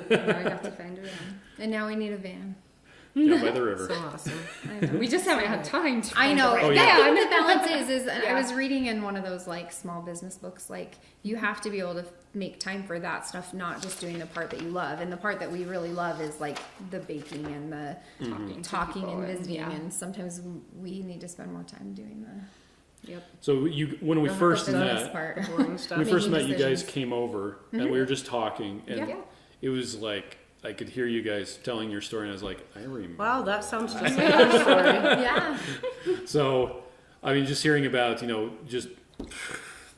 Now I have to find a van. And now we need a van. Down by the river. So awesome. I know. We just haven't had time to. I find know. the right Oh, yeah, yeah. I think the balance is I Yeah. was reading in one of those like small business books, like you have to be able to make time for that stuff, not just doing the part that you love. And the part that we really love is like the baking and the talking people and visiting. yeah. And sometimes we need to spend more time doing the Yep. So when we first the business met, part. Boring stuff. we first making met, you guys decisions. came over and we were just talking, and Yeah. it was like I could hear you guys telling your story, and I was like, I remember. Wow, that sounds just like a story. Yeah. So, I mean, just hearing about just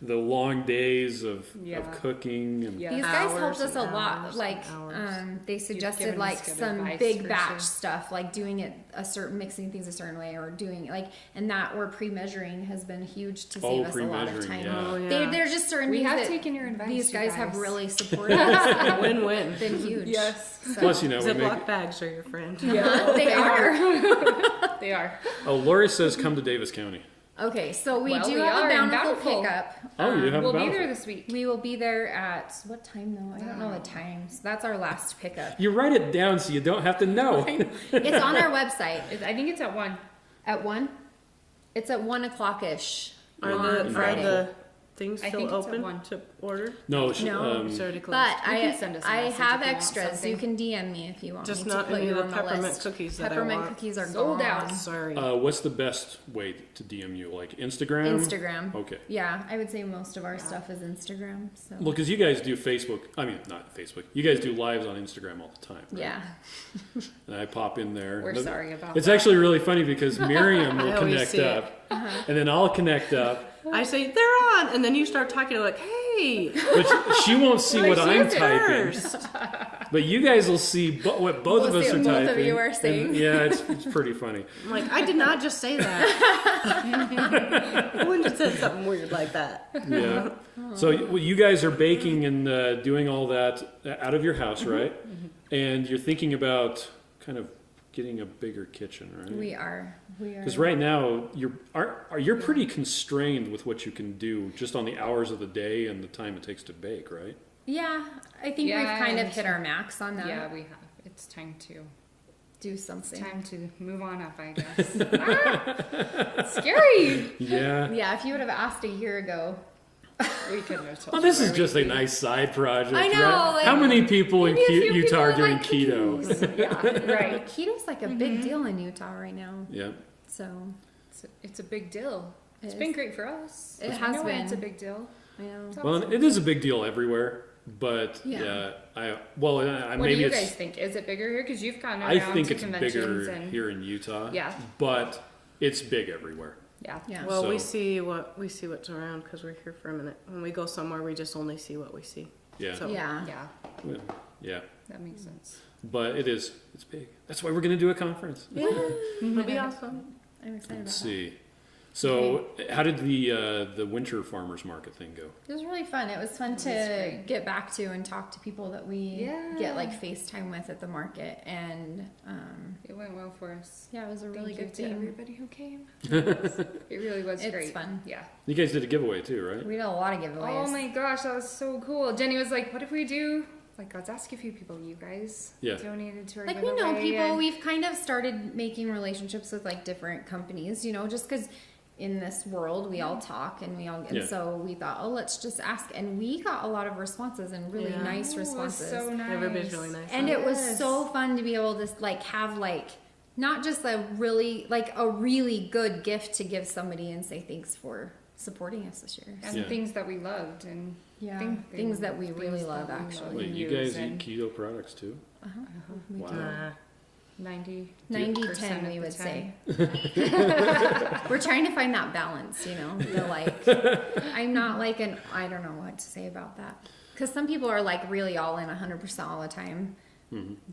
the long days of Yeah. cooking and Yeah. These guys Hours helped us a and lot. hours Like, and hours. they suggested given like us good some advice, big for batch sure. stuff, like doing it mixing things a certain way, or doing like, and that or pre-measuring has been huge to save us a lot of pre-measuring, time. yeah. Oh, yeah. There's just certain We things have that taken your advice. these you guys have really guys. supported us. Win-win. Been huge. Yes. So- plus, we make. Ziploc bags are your friend. Yeah, they are. They are. Oh, Lori says come to Davis County. Okay, so we Well, do we have are a in bountiful Bountiful. pickup. Oh, you have We'll a be bountiful. there this week. We will be there at what time though? I don't know the times. That's our last pickup. You write it down so you don't have to know. It's on our website. I think it's at 1. At 1? It's at 1 o'clock ish. Are on the Friday. things I still think it's at open 1. to order? No, No. It's already closed. But You can send us a I message have if you want extras. something. You can DM me if you want Just me to not put any you of the on the peppermint list. cookies that Peppermint I want. cookies are Sold gone. out. Sorry. what's the best way to DM you? Like Instagram? Instagram. Okay. Yeah, I would say most of our stuff is Instagram. So Well, because you guys do Facebook. I mean, not Facebook. You guys do lives on Instagram all the time. Right? yeah, And I pop in there. We're Look- sorry about It's that. actually really funny because Miriam I will always connect see it. up, and then I'll connect up, I say, they're on, and then you start talking like, hey, but she won't see what see I'm it typing. first. But you guys will see what both of We'll us see are what both of typing. you are and saying. yeah, it's pretty funny. I'm like, I did not just say that. I wouldn't have said something weird like that. Yeah. So you guys are baking and doing all that out of your house, right? And you're thinking about kind of getting a bigger kitchen, right? we are. Because right now you're pretty constrained with what you can do just on the hours of the day and the time it takes to bake, right? Yeah, I think Yeah, we've kind of and- hit our max on that. Yeah, we have. It's time to. Do It's something. time to move on up, I guess. It's scary. Yeah. Yeah, if you would have asked a year ago, We couldn't have told Well, you this is where just we'd a be. nice side project. I know, right? like, How many people in maybe a few Utah are people doing like keto? cookies. Yeah, right. Keto's like a big deal in Utah right now. Yeah. So It's a big deal. It's It been is. great for us. It I has know been. It's a big deal. I know. It's Well, awesome. it is a big deal everywhere. but Yeah. What maybe do you it's. guys think? Is it bigger here? Because you've gone around I think to it's conventions bigger and here in Utah. Yeah. But it's big everywhere. yeah. Yeah. Well, we So- see what's around because we're here for a minute. When we go somewhere, we just only see what we see. Yeah. So- Yeah. Yeah, Yeah. that makes sense. But it's big. That's why we're going to do a conference. Yeah, it'll be awesome. I'm excited Let's about that. see. So, how did the winter farmers market thing go? It was really fun. It was fun to great. get back to and talk to people that we Yeah. get like FaceTime with at the market. And It went well for us. yeah, it was a really Thank you good to team. everybody who came. It really was It's great. fun. Yeah. You guys did a giveaway too, right? We did a lot of giveaways. Oh my gosh, that was so cool. Jenny was like, "What if we do?" Like, let's ask a few people. You guys Yeah. donated to our Like we giveaway. know people. and- We've kind of started making relationships with like different companies, just because in this world we all talk and Yeah. so we thought, oh, let's just ask, and we got a lot of responses and really Yeah. nice Oh, it was responses. so nice. Everybody's really nice. And it was Yes. so fun to be able to like have like not just a really good gift to give somebody and say thanks for supporting us this year. And Yeah. things that we loved and Yeah, think- things that we really things love that we actually. love. Wait, you use guys eat and- keto products too? We Wow. do. Nah. 90-10 of we the would time. say. We're trying to find that balance, the like I'm not like I don't know what to say about that, because some people are like really all in 100% all the time.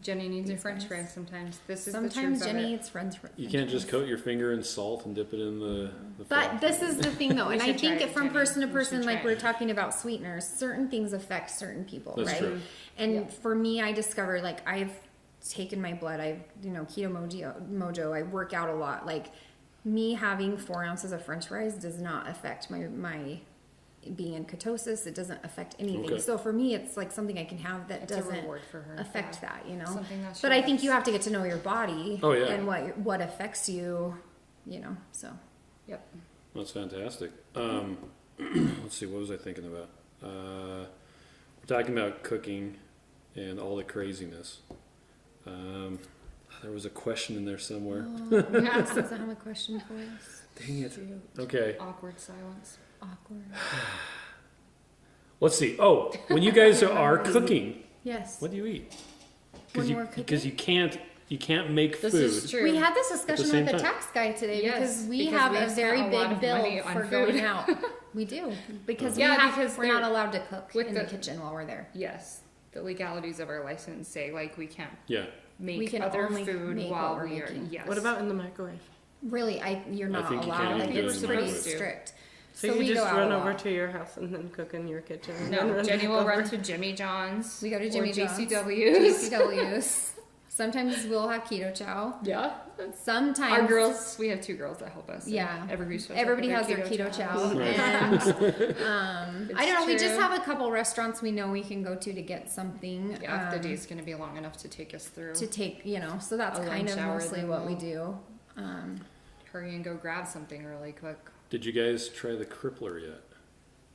Jenny needs a These French guys. fries sometimes. This is Sometimes the truth Jenny of it. eats French You can't just fries. coat your finger in salt and dip it in the But fry. this is the thing though, We and I should think try it it, from Jenny. person to We person, should like try we're it. talking about sweeteners, certain things affect certain people, That's right? true. And Yeah. for me, I discovered like I've taken my blood, I've keto mojo, I work out a lot. Like me having 4 ounces of French fries does not affect my being in ketosis. It doesn't affect anything. Okay. So for me, it's like something I can have that It's a doesn't reward for her. affect Yeah. that, Something that she But I think loves. you have to get to know your body Oh, yeah. and what affects you, so. Yep. That's fantastic. Let's see, what was I thinking about? We're talking about cooking and all the craziness. There was a question in there somewhere. Yes, doesn't have a question for us. Dang it. Okay, Awkward silence. Awkward. let's see. Oh, when you guys are cooking, Yes. what do you eat? When we're cooking? Because you can't make This food. is true. We had this discussion same with the time. tax guy today Yes, because we because have we've a spent very a lot big of bill money on for food. going out. We do because Yeah, because we're not they're- allowed to cook with in the the- kitchen while we're there. Yes. The legalities of our license say like we can't Yeah. make We can other only food make while what we're we are. making. Yes. What about in the microwave? Really, you're not think you allowed. can't Like even do it's it in the pretty microwave. strict. So, we you go just out a run lot. over to your house and then cook in your kitchen. And No, then run Jenny back will over. run to Jimmy John's. We go to or Jimmy John's, JCW's. JCW's. Sometimes we'll have keto chow. Yeah. Sometimes Our girls, we have 2 girls that help us. and Yeah. Everybody has their keto chow, Right. and I don't know. We just true. have a couple restaurants we know we can go to get something. Yeah, if the day's going to be long enough to take us through. to take, so that's A kind lunch of hour, mostly then what we we'll- do. Hurry and go grab something really quick. Did you guys try the crippler yet?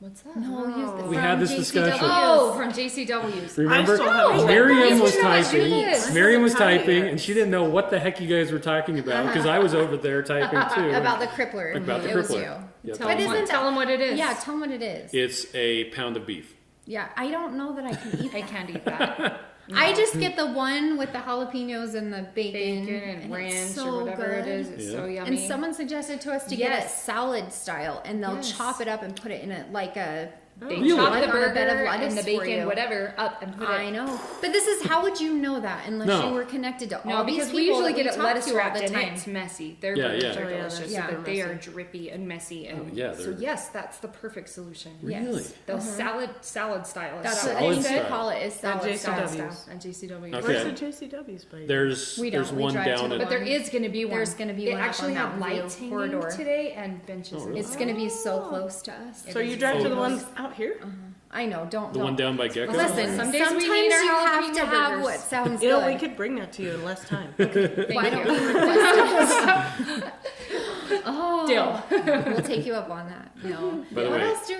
What's that? No, No. We had this discussion. Oh, from JCW's. Remember? still haven't Miriam tried was it. I still typing. haven't tried it. Miriam was I haven't tried it typing, yet. and she didn't know what the heck you guys were talking about because I was over there typing too. About the crippler. About the It was crippler. you. Yep. Tell But them, isn't tell them what it is. Yeah, tell them what it is. It's a pound of beef. Yeah, I don't know that I can eat I that. can't eat that. I just get the one with the jalapenos and the bacon, Bacon and it's ranch so or whatever it good. is. It's Yeah. so yummy. And someone suggested to us to get it Yes. salad style, and they'll Yes. chop it up and put it in a They Really? chop Like the on a bed of burger lettuce and the for bacon, you. whatever, up and put it. I know, but this is how would you know that unless No. you were connected to No, all because these we people usually that get it talk lettuce to all wrapped the and time. it's messy. Their Yeah, burgers yeah. are Oh, yeah, delicious, that's Yeah. but they are messy. drippy and messy. And Oh, yeah, so they're- yes, that's the perfect solution. Yes. Really? The salad style. That's is what Salad they style. call it is salad JCW. style. and JCW. Okay. Where's the JCW's by? There's We there's don't. We one drive to down the at But there is going to be one. There's gonna be they one up actually on have Mountain View lights hanging corridor. today and benches. Oh, and really? It's stuff. going to be so close to us. So you drive to the Oh. ones out here? I know. Don't. the one don't. down by Gecko. Listen, Some days we sometimes need our you have to jalapeno have burgers. what sounds You know, we good. could bring that to you in less time. Thank Why you. don't we request it? Oh, Deal. We'll take you up on that. No. By the Where way- else do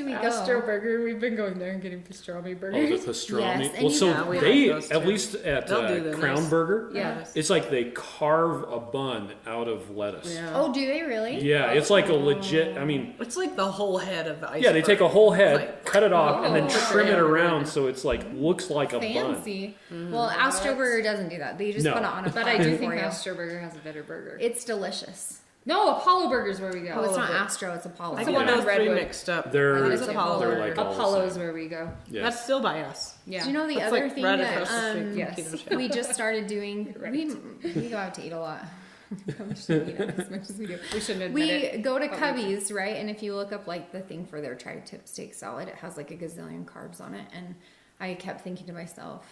we go? Astro Burger. We've been going there and getting pastrami Oh, burgers. the pastrami. Yes, and Well, you so know, we they, like those at too. least at They'll do the Crown nice- Burger, Yeah. it's like they carve a bun out of lettuce. Yeah. Oh, do they really? Yeah, it's like a legit, I mean, It's like the whole head of the iceberg. yeah, they take a whole head, Like- cut it off, and then Oh. trim it Yeah. around so it's like, looks like a bun. Fancy. Well, Astro Burger doesn't do that. They just No. put it on a But platter I do for think you. Astro Burger has a better burger. It's delicious. No, Apollo Burger's where we go. Oh, it's not Burger. Astro, it's Apollo. I the get one on those three Redwood. mixed up. They're, I think it's it's Apollo Apollo. they're like all the Apollo's same. where we go. Yes. That's still by us. Yeah. Do you know the That's other like thing right that across the street yes. from Keto Chow. we just started doing? Right. We go out to eat a lot. Probably shouldn't eat as much as we do. We shouldn't admit We it. go to but we Cubby's, right? And if you look up like the thing for their tri-tip steak salad, it has like a gazillion carbs on it. And I kept thinking to myself,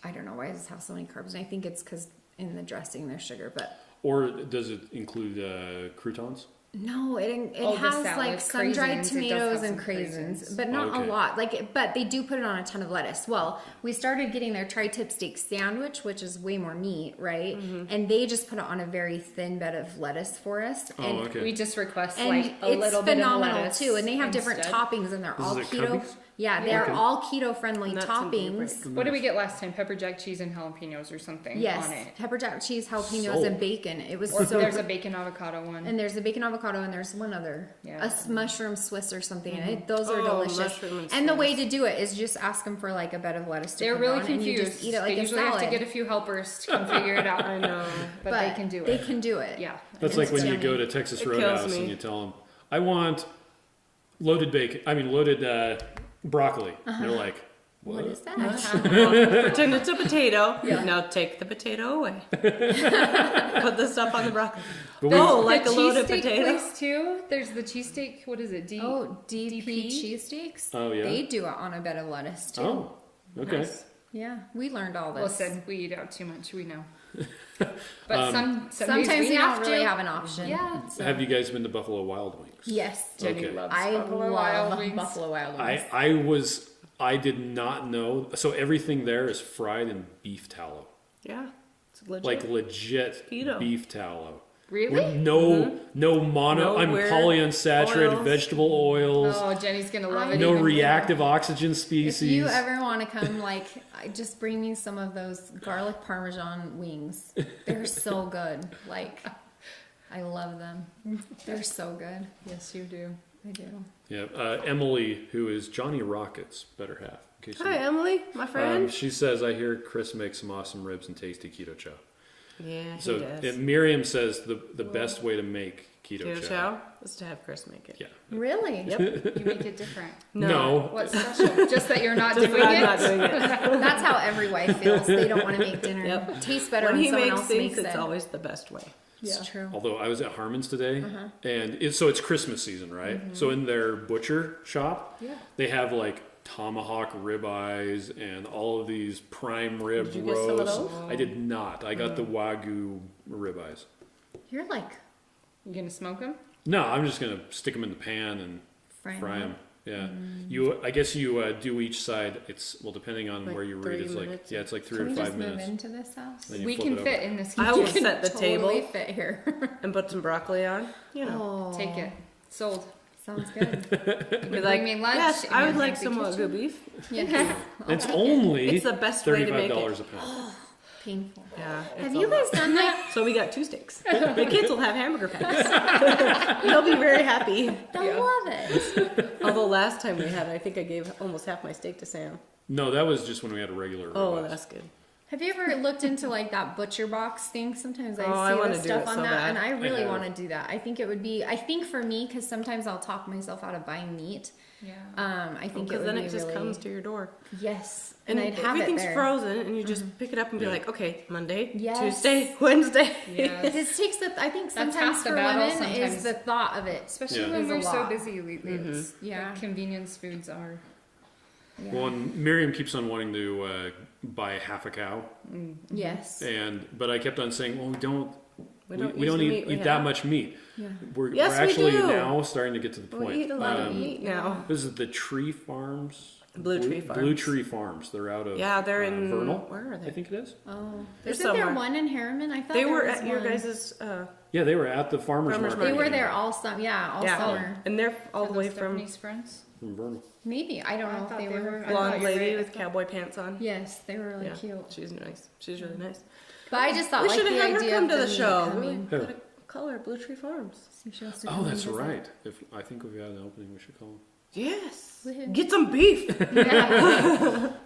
I don't know why does this have so many carbs. And I think it's because in the dressing there's sugar, but Or does it include croutons? no, it Oh, the has salad, like sun-dried craisins, it does tomatoes have and some craisins, craisins. but not Okay. a lot. But they do put it on a ton of lettuce. Well, we started getting their tri-tip steak sandwich, which is way more meat, right? And they just put it on a very thin bed of lettuce for us. Oh, and okay. We just request and like a it's little bit of phenomenal lettuce too. And they have different instead. toppings, and they're This all is at keto. Cubby's? Yeah, they're Okay. all keto friendly Nuts and beef, toppings. right? What did we get last time? Pepper jack cheese and jalapenos or something Yes, on it. pepper jack cheese, jalapenos, Sold. and bacon. It was Or so. there's a bacon avocado one. And there's a bacon avocado, and there's one other, Yeah. mushroom Swiss or something. And those are Oh, delicious. mushroom And the way Swiss. to do it is just ask them for like a bed of lettuce. To They're put really on, and you confused. just eat it like they a usually salad. have to get a few helpers to come figure it out. I know. But they can do They it. can do it. Yeah. That's And like it's when you go yummy. to Texas It kills Roadhouse me. and you tell them, I want loaded bacon, loaded broccoli. And they're like, What is that? Pretend it's a potato. Now take the potato away. Put the stuff on the broccoli. But we- Oh, like a the loaded cheesesteak potato. place too. There's the cheesesteak. What is it? Oh, DP DP? cheesesteaks. Oh, yeah? They do it on a bed of lettuce too. oh, okay. Nice. Yeah, we learned all this. Listen, we eat out too much. We know. But some days Sometimes we you have don't really to. have an option. Yeah. Have you guys been to Buffalo Wild Wings? Yes. Jenny Okay. loves I Buffalo love Wild Wings. Buffalo Wild Wings. I did not know. So everything there is fried in beef tallow, Yeah. It's legit. like legit Keto. beef tallow. Really? No mono. No I'm weird polyunsaturated oils. vegetable oils. Oh, Jenny's gonna love it. No even more. reactive oxygen If species. you ever want to come, just bring me some of those garlic parmesan wings. They're so good. I love them. They're so good. Yes, you do. I do. Yeah, Emily, who is Johnny Rocket's better half. In case you Hi, know. Emily, my friend. She says, I hear Chris makes some awesome ribs and tasty keto chow. Yeah, he So does. Miriam says the best way to make keto, Keto Chow is to have Chris make it. Yeah. Really? Yep. You make it different. No. What's special? Just that you're not Just doing that I'm it. not doing it. That's how every wife feels. They don't want to make dinner. Yep. It tastes better When when he someone makes else things, makes it's it. always the best way. It's true. Although I was at Harmon's today, Uh-huh. and it's Christmas season, right? So in their butcher shop, Yeah. they have like tomahawk ribeyes and all of these prime rib Did you get some of roasts. those? I did not. I got the Wagyu ribeyes. You're like You gonna smoke them? No, I'm just gonna stick them in the pan and frying fry them. them. Yeah, I guess you do each side. It's depending on Like where you read. 3 It's minutes? like it's like 3 Can or we 5 just minutes. move into this house? Then you We flip can it fit over. in this. I will kitchen. set the Totally table fit here. and put some broccoli on. You know, Oh, Take it. Sold. Sounds good. You be bring like, me lunch. yes, in I your would like fancy some kitchen. good beef. Yes. It's only It's the best way to make it. $35 a pound. Painful. Yeah. Have it's you a guys lot. done like? So we got 2 steaks. The kids will have hamburger patties. They'll be very happy. They'll love it. Although last time we had, I think I gave almost half my steak to Sam. No, that was just when we had a regular. Oh, ribeyes. that's good. Have you ever looked into like that butcher box thing? Sometimes I Oh, I see wanna the do stuff it on so that, bad. and I really have. want to do that. I think it would be. I think for me, because sometimes I'll talk myself out of buying meat. Yeah. I think it Because would then be it just really, comes to your door. yes, And and I'd have it everything's there. frozen, and you just pick it up and be Yeah. like, okay, Monday, Yes. Tuesday, Wednesday. Yes. This takes the. I think That's sometimes half the for battle women sometimes. is the thought of it. Especially Yeah. when Is a we're so lot. busy lately. It's Yeah. like convenience foods are. Yeah. Well, and Miriam keeps on wanting to buy half a cow, Yes. but I kept on saying, "Well, we don't use the meat eat we that have. much meat." Yeah. Yes, we're we actually do. now starting to get to the We point. eat a lot of meat now. This is the Tree Farms Blue Tree Farms. Blue Tree Farms. They're out of they're in Vernal. Where are they? I think it is. Oh, They're isn't there somewhere. one in Harriman? I thought They there were was at your one. guys'. Yeah, they were at the farmers Farmers market. They were market. there all summer. And they're all the way from Stephanie's friends. From Vernal. Maybe I don't I know if thought they they were. were- I blonde thought you were lady right. with cowboy pants on. Yes, they were really Yeah, cute. she's nice. She's really nice. But I just thought We like should the have had her idea come of to the them show. coming. Who? Gotta call her Blue Tree Farms. See if she wants to Oh, come that's visit. right. If I think we've got an opening, we should call them. Yes. Woohoo. Get some beef.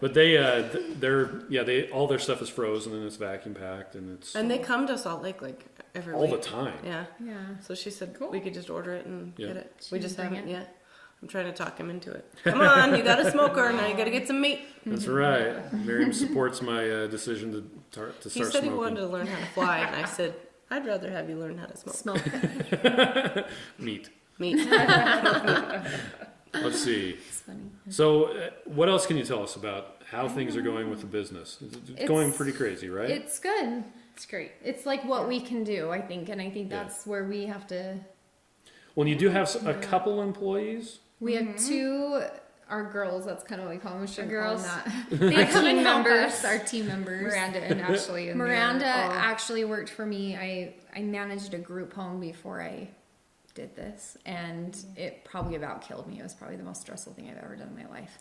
But they all their stuff is frozen and it's vacuum packed and it's And they come to Salt Lake like every all week. the time. Yeah. Yeah. So she said Cool. we could just order it and Yeah. get it. She We can just bring haven't it. yet. I'm trying to talk him into it. Come on, you got a smoker, now you got to get some meat. That's right. Miriam supports my decision to start He smoking. said he wanted to learn how to fly, and I said, I'd rather have you learn how to smoke. Smoke. Meat. Meat. Let's see. It's funny. So, what else can you tell us about how things are going with the business? It's going pretty crazy, right? It's good. It's great. It's like what we can do, I think, and I think that's where we have to. Well, you do have a couple employees. We have two. Our girls. That's kind of what we call them. We should girls. call them that. They They come team and help members. us, our team members. Miranda and Ashley. And Miranda they're all- actually worked for me. I managed a group home before I did this, and it probably about killed me. It was probably the most stressful thing I've ever done in my life.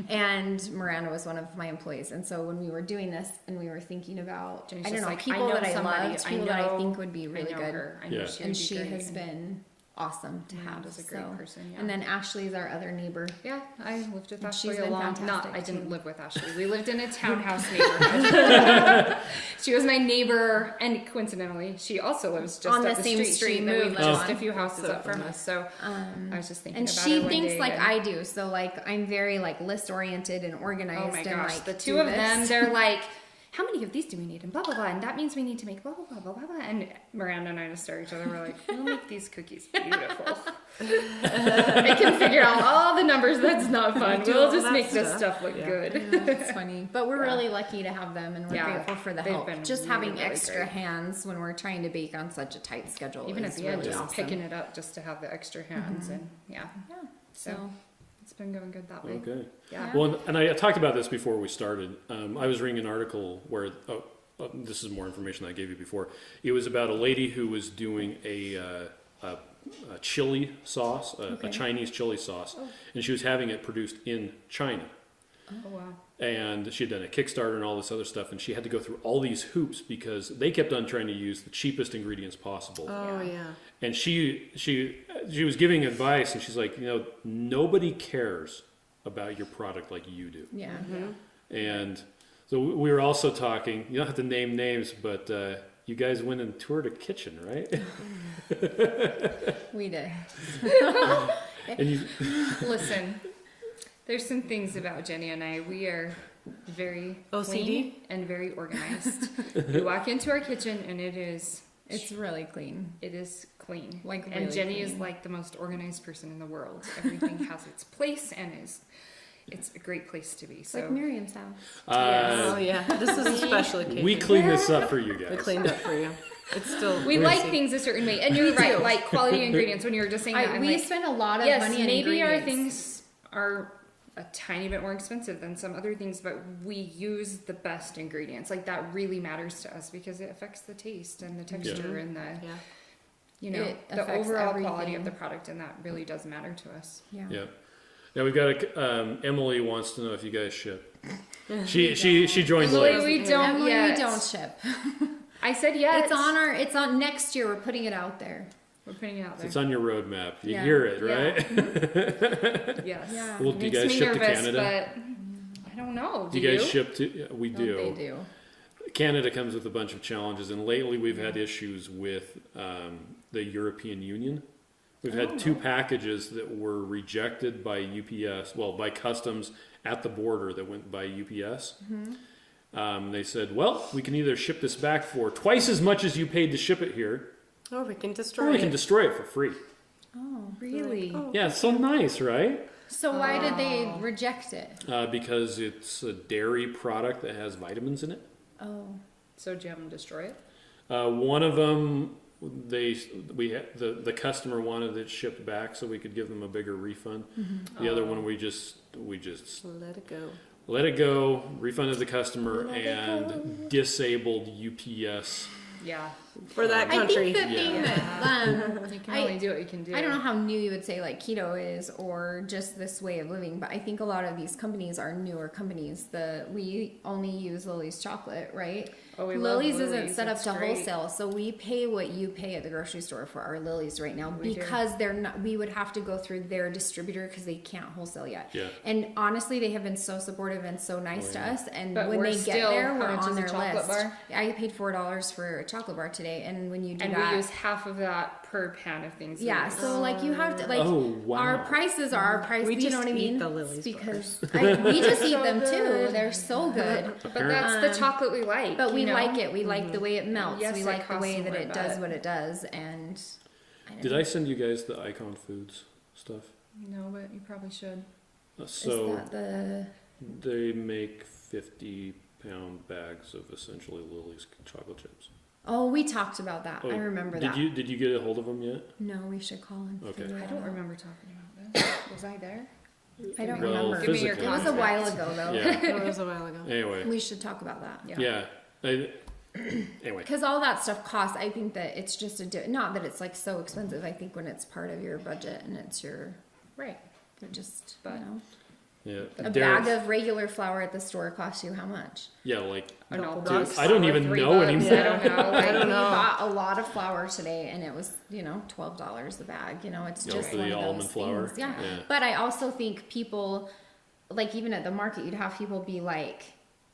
And Miranda was one of my employees, and so when we were doing this and we were thinking about, Jenny's I don't just know, like, people know that I somebody, loved, people that I know- think would be I really know good. her. I know Yeah. she would And be she great. has been awesome to have. Miranda's a great so. person, yeah. And then Ashley's our other neighbor. Yeah, I lived with And Ashley she's a been long. Not, fantastic, I didn't too. live with Ashley. We lived in a townhouse neighborhood. She was my neighbor, and coincidentally, she also lives just On up the the same street. street She that we moved live just on. a few houses So up from funny. us. So I was just thinking And about she her one thinks day like and- I do. So like I'm very like list oriented and organized. Oh my and gosh, like the do two of them, this. they're like, how many of these do we need? And blah, blah, blah. And that means we need to make blah, blah, blah, blah, blah, blah. And Miranda and I just stare at each other. We're like, we'll make these cookies beautiful. I can figure out all the numbers. That's not fun. Do We'll all just that make this stuff. stuff look Yeah. good. It's funny, but we're really lucky to have them, and we're Yeah, grateful for the they've help. been Just really, having really extra great. hands when we're trying to bake on such a tight schedule. Even at is the end, really just awesome. picking it up just to have the extra hands. And yeah, Yeah. so So it's been going good that way. Okay. Yeah. Well, and I talked about this before we started. I was reading an article where this is more information I gave you before. It was about a lady who was doing a chili sauce, a Chinese chili sauce, and she was having it produced in China. Oh, wow. And she had done a Kickstarter and all this other stuff, and she had to go through all these hoops because they kept on trying to use the cheapest ingredients possible. Oh, yeah. And she was giving advice, and she's like, nobody cares about your product like you do. yeah, And so we were also talking. You don't have to name names, but you guys went and toured a kitchen, right? we did. And you, Listen, there's some things about Jenny and I. We are very OCD? clean and very organized. We walk into our kitchen and It's really clean. it is clean. Like, and really Jenny is clean. like the most organized person in the world. Everything has its place and it's a great place to be. So Like Miriam's house. Oh, yeah. This is a special occasion. we cleaned this up for you We guys. cleaned up for you. It's still. we messy. like things a certain way, and you're right. Like quality ingredients. When you were just saying that, I'm We like, spend a lot of yes, money on maybe our ingredients. things are a tiny bit more expensive than some other things, but we use the best ingredients. Like that really matters to us because it affects the taste and the texture and the Yeah. It the affects overall quality everything. of the product, and that really does matter to us. Yeah. Yeah. Now we've got Emily wants to know if you guys ship. She joined Emily, late. we don't Emily, yet. we don't ship. I said yes. It's on next year. We're putting it out there. We're putting it out there. It's on your roadmap. You Yeah. hear it, Yeah. right? Yes. Yeah. Well, It do you makes guys me ship to nervous, Canada? but I don't know. Do you guys ship to? We No, do. They do. Canada comes with a bunch of challenges, and lately we've had issues with the European Union. We've had two packages that were rejected by UPS, well, by customs at the border that went by UPS. They said, well, we can either ship this back for twice as much as you paid to ship it here, Or we can or destroy we can it. destroy it for free. Oh. Really? Oh. Yeah, it's so nice, right? So why did they reject it? Because it's a dairy product that has vitamins in it. Oh. So do you have them destroy it? One of them the customer wanted it shipped back so we could give them a bigger refund. The other one we just Let it go. let it go, refunded the customer, and disabled UPS. Yeah. For that I country. think the thing that You can only do what you can do. I don't know how new you would say like keto is or just this way of living, but I think a lot of these companies are newer companies. We only use Lily's chocolate, right? Oh, we love Lily's isn't Lily's. set up It's to great. wholesale, so we pay what you pay at the grocery store for our Lily's right now We do. because they're not. We would have to go through their distributor because they can't wholesale yet. Yeah. And honestly, they have been so supportive and so nice to us. And But when we're they get still- there, how we're much on is a their chocolate list. bar? I paid $4 for a chocolate bar today, and when you do And that, we use half of that per pan of things. we yeah, use. so like you have to like Oh, wow. our prices are our price. We you just know what I eat mean? the Lily's because we just eat So them too. good. They're so good. But that's the chocolate we like. But we you know? like it. We like the way it melts. Yes, we it like the costs way that more, it does but- what it does. And Did I send you guys the Icon Foods stuff? No, but you probably should. So is that the they make 50-pound bags of essentially Lily's chocolate chips. Oh, we talked about that. Oh, I remember did that. Did you get a hold of them yet? No, we should call and Okay. figure I it don't out. remember talking about this. Was I there? I don't Well, remember. Give me your It was a while ago though. Yeah. It was a while ago. Anyway. We should talk about that. Yeah. Anyway. Because all that stuff costs. I think that it's just not that it's like so expensive. I think when it's part of your budget and it's your Right. just But- you know. Yeah. A Derek- bag of regular flour at the store costs you how much? Yeah, like An all Dude, box I don't flour, even $3 know bucks. anymore. I don't know. Like, I don't We know. bought a lot of flour today, and it was $12 a bag. It's Yeah, just for one the of almond those flour. things. Yeah. Yeah. But I also think people, like even at the market, you'd have people be like,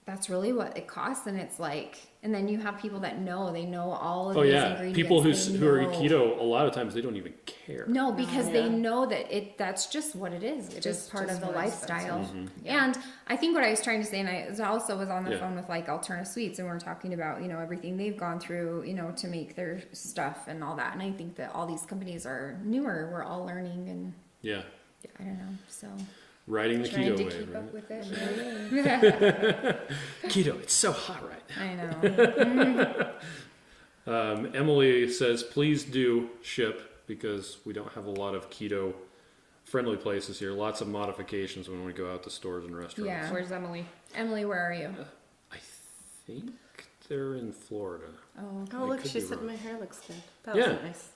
"That's really what it costs," and it's like, and then you have people that they know all of oh these yeah, ingredients. people They who are know. keto, a lot of times they don't even care. No, because they Yeah. know that that's just what it is. It's It just is part just of the more lifestyle. expensive. And I think what I was trying to say, and I also was on the Yeah. phone with like Alternative Sweets, and we are talking about everything they've gone through, to make their stuff and all that. And I think that all these companies are newer. We're all learning, and Yeah, I don't know. So riding the Trying keto to wave. keep Right? up with it. Keto, it's so hot right I know. now. Emily says, please do ship because we don't have a lot of keto friendly places here. Lots of modifications when we go out to stores and restaurants. Yeah. Where's Emily? Emily, where are you? I think they're in Florida. Oh, Oh, I look, could she be said wrong. my hair looks good. That Yeah. was nice.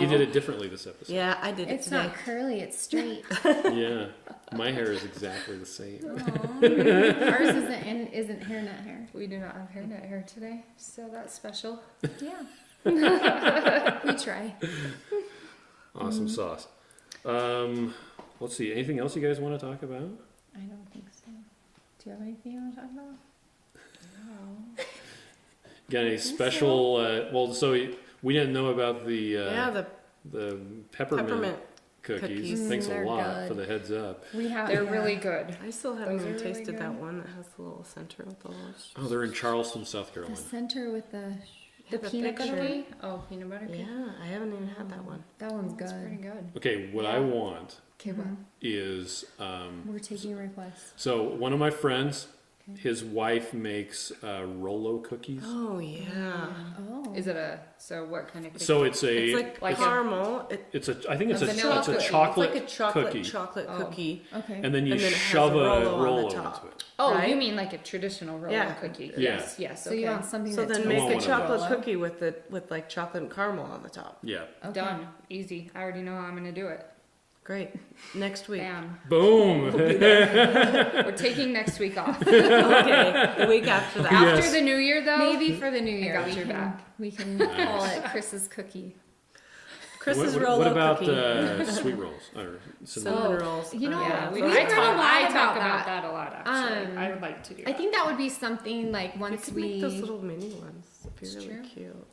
You did it differently this episode. Yeah, I did it it's today. not curly. It's straight. Yeah. My hair is exactly the same. Ours isn't hairnet hair. We do not have hairnet hair today, so that's special. Yeah. We try. Awesome sauce. Let's see. Anything else you guys want to talk about? I don't think so. Do you have anything you want to talk about? Got any special? So we didn't know about the Yeah, the peppermint, peppermint cookies. cookies. Thanks a They're lot good. for the heads up. We have. They're really good. I still haven't Those even are really tasted that good. one that has the little center with the little. Oh, they're in Charleston, South The Carolina. center with the Have a peanut butter picture. one. Oh, peanut butter cake. Yeah, I haven't even had that one. That one's That's pretty good. good. Okay, what I Yeah. want Okay, well, is We're taking requests. so one of my friends, his wife makes Rolo cookies. Oh yeah, Oh. is it what kind of cookie? So it's a it's like, Like a- caramel. I think it's a a vanilla it's a cookie. chocolate It's like a chocolate cookie, chocolate Oh. cookie. Okay. and then you And then it has shove a a Rolo on the Rolo top. into it. Oh, right? you mean like a traditional Rolo Yeah. cookie? Yeah. Yes, yes. So Okay. you want something So that's then I make want a one of chocolate those. cookie with like chocolate and caramel on the top. Yeah. Okay. Done. Easy. I already know how I'm gonna do it. Great. Next week. Bam. Boom. We're taking next week off. Okay, the week after that. Yes. After the new year, though. Maybe for the new I year. got we your can- back. We can call it Chris's cookie. Chris's what Rolo about cookie. Sweet rolls or cinnamon? Cinnamon rolls. You know, Yeah, we've I heard a lot talk about about that. that a lot. Actually, Um, I would like to do. I that. think that would be something like You once could we. make those little mini ones. It'd be It's really true. cute.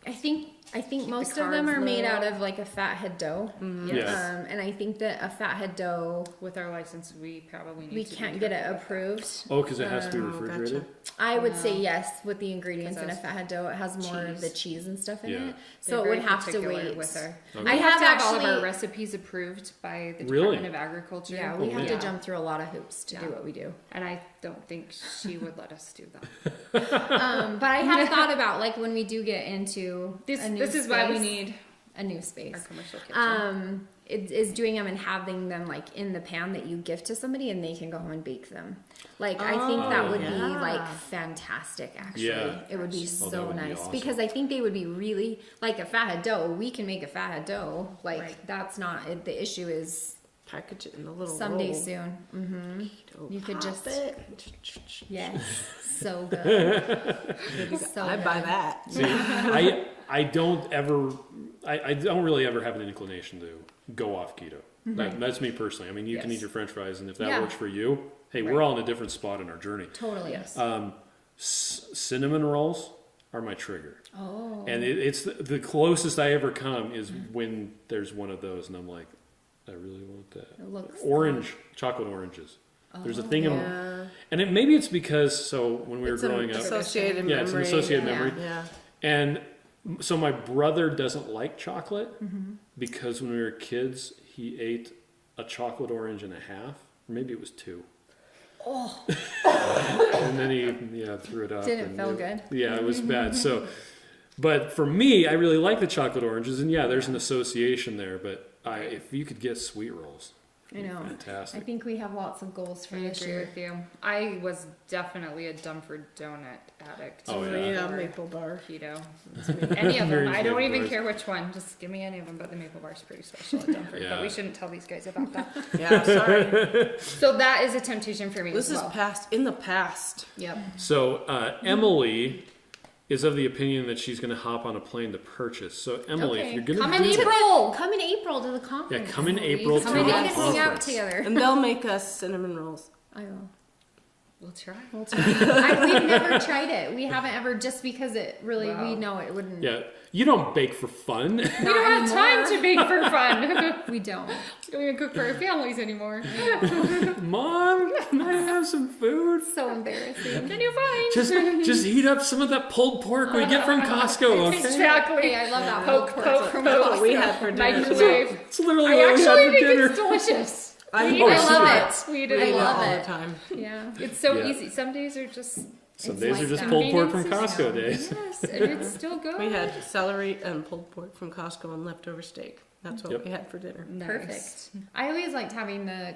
I think most the of them carbs are made low. out of like a fathead dough. Yes. And I think that a fathead dough with our license, we probably need we to can't be get it careful with approved. Oh, because it has to be Oh, refrigerated. I would say No. yes with the ingredients in a 'Cause fathead dough. It has more of the cheese. cheese and stuff in Yeah. it, that. so They're it would very have to particular wait. with her. Okay. I We have to have all of actually- our recipes approved by the Really? Department of Agriculture. Yeah, we Oh, have to man. jump through a lot of hoops to do Yeah. what we do. And I don't think she would let us do that. But I have thought about like when when we do get into This a new is why we space- need a new space. our commercial kitchen. It is doing them and having them like in the pan that you gift to somebody and they can go home and bake them. Like I think that would be yeah. like fantastic actually. Yeah. It would be that so would be nice awesome. because I think they would be really like a fathead dough. We can make a fathead dough. Like Right. that's not it. The issue is Package it in a little someday roll. soon. Keto You could pop just- it. Yes. So good. So I good. buy that. See, I don't really ever have an inclination to go off keto. That's me personally. I mean, you can Yes. eat your French fries, and if that Yeah. works for you, hey, we're all in a different spot in our journey. Totally. Yes. Cinnamon rolls are my trigger, Oh. and it's the closest I ever come is when there's one of those, and I'm like, I really want that. It looks Orange, chocolate oranges. There's a thing, Yeah. and maybe it's because when we were It's growing an up, associated Yeah, memory. it's an associated memory. Yeah. and so my brother doesn't like chocolate because when we were kids, he ate a chocolate orange and a half, or maybe it was 2. Oh. And then he threw it up. Didn't and feel good. Yeah, it was bad. So, but for me, I really like the chocolate oranges, and there's an association there. But if you could get sweet rolls, I know. I fantastic. think we have lots of goals for I this agree year. with you. I was definitely a Dunford donut addict. Oh, Yeah, before maple bar. keto. Any of them. Various I don't maple even bars. care which one. Just give me any of them. But the maple bar is pretty special at Dunford. But Yeah. we shouldn't tell these guys about that. Yeah, sorry. So that is a temptation for me This as is well. in the past. Yep. So Emily is of the opinion that she's going to hop on a plane to purchase. So Emily, if you're going Come to in do April. Come in April to the conference. come in April Come to in the and hang out conference. together. And they'll make us cinnamon rolls. I will. We'll try. We've never tried it. We haven't ever, just because it really, Wow. we know it wouldn't. Yeah, you don't bake for fun. We don't have time to bake for fun. We don't. We don't even cook for our families anymore. Mom, can I have some food? So embarrassing. Then you're fine. Just heat up some of that pulled pork we get from Costco. Okay? Exactly. Hey, I love that Poke, whole poke, pork from That's what Costco. we had for dinner. Microwave. It's literally I what we actually had for think dinner. it's delicious. I We eat love it a lot. it. We eat We it eat a it lot. all love the it. time. Yeah. It's so Yeah. easy. Some days are just Some It's days like are just that. pulled pork from Convenience Costco days. yes, and it's still good. We had celery and pulled pork from Costco and leftover steak. That's what Yep. we had for dinner. Nice. Perfect. I always liked having the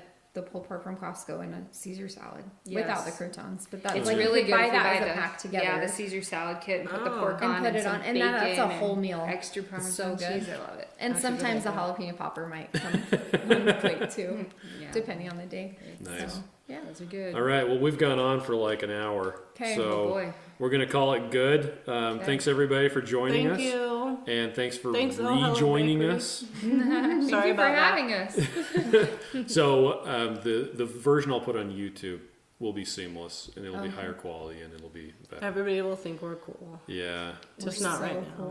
pulled pork from Costco in a Caesar salad Yes. without the croutons. But that's It's like really you could good buy if you that buy as a the pack together. Yeah, the Caesar salad kit and put the Oh. pork And on put and it some on, and that's a bacon whole meal. Extra Parmesan So good. cheese. I love it. And That's a good sometimes the idea. jalapeno popper might come on the plate too, Yeah. depending on the day. Nice. So, yeah. Those are good. All right. Well, we've gone on for like an hour. 'Kay. So Oh boy. we're going to call it good. Thanks everybody for joining Thank us. you. And thanks for Thanks, Hello rejoining Bakery. us. Thank Sorry you for about that. having us. So the version I'll put on YouTube will be seamless, and it'll be Okay. higher quality, and it'll be better. Everybody will think we're cool. Yeah. Just We're not so right now. cool.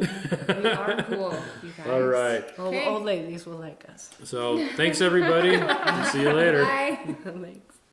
We are cool, you guys. All right. Old, Okay. old ladies will like us. So thanks everybody. See you later. Bye. Thanks.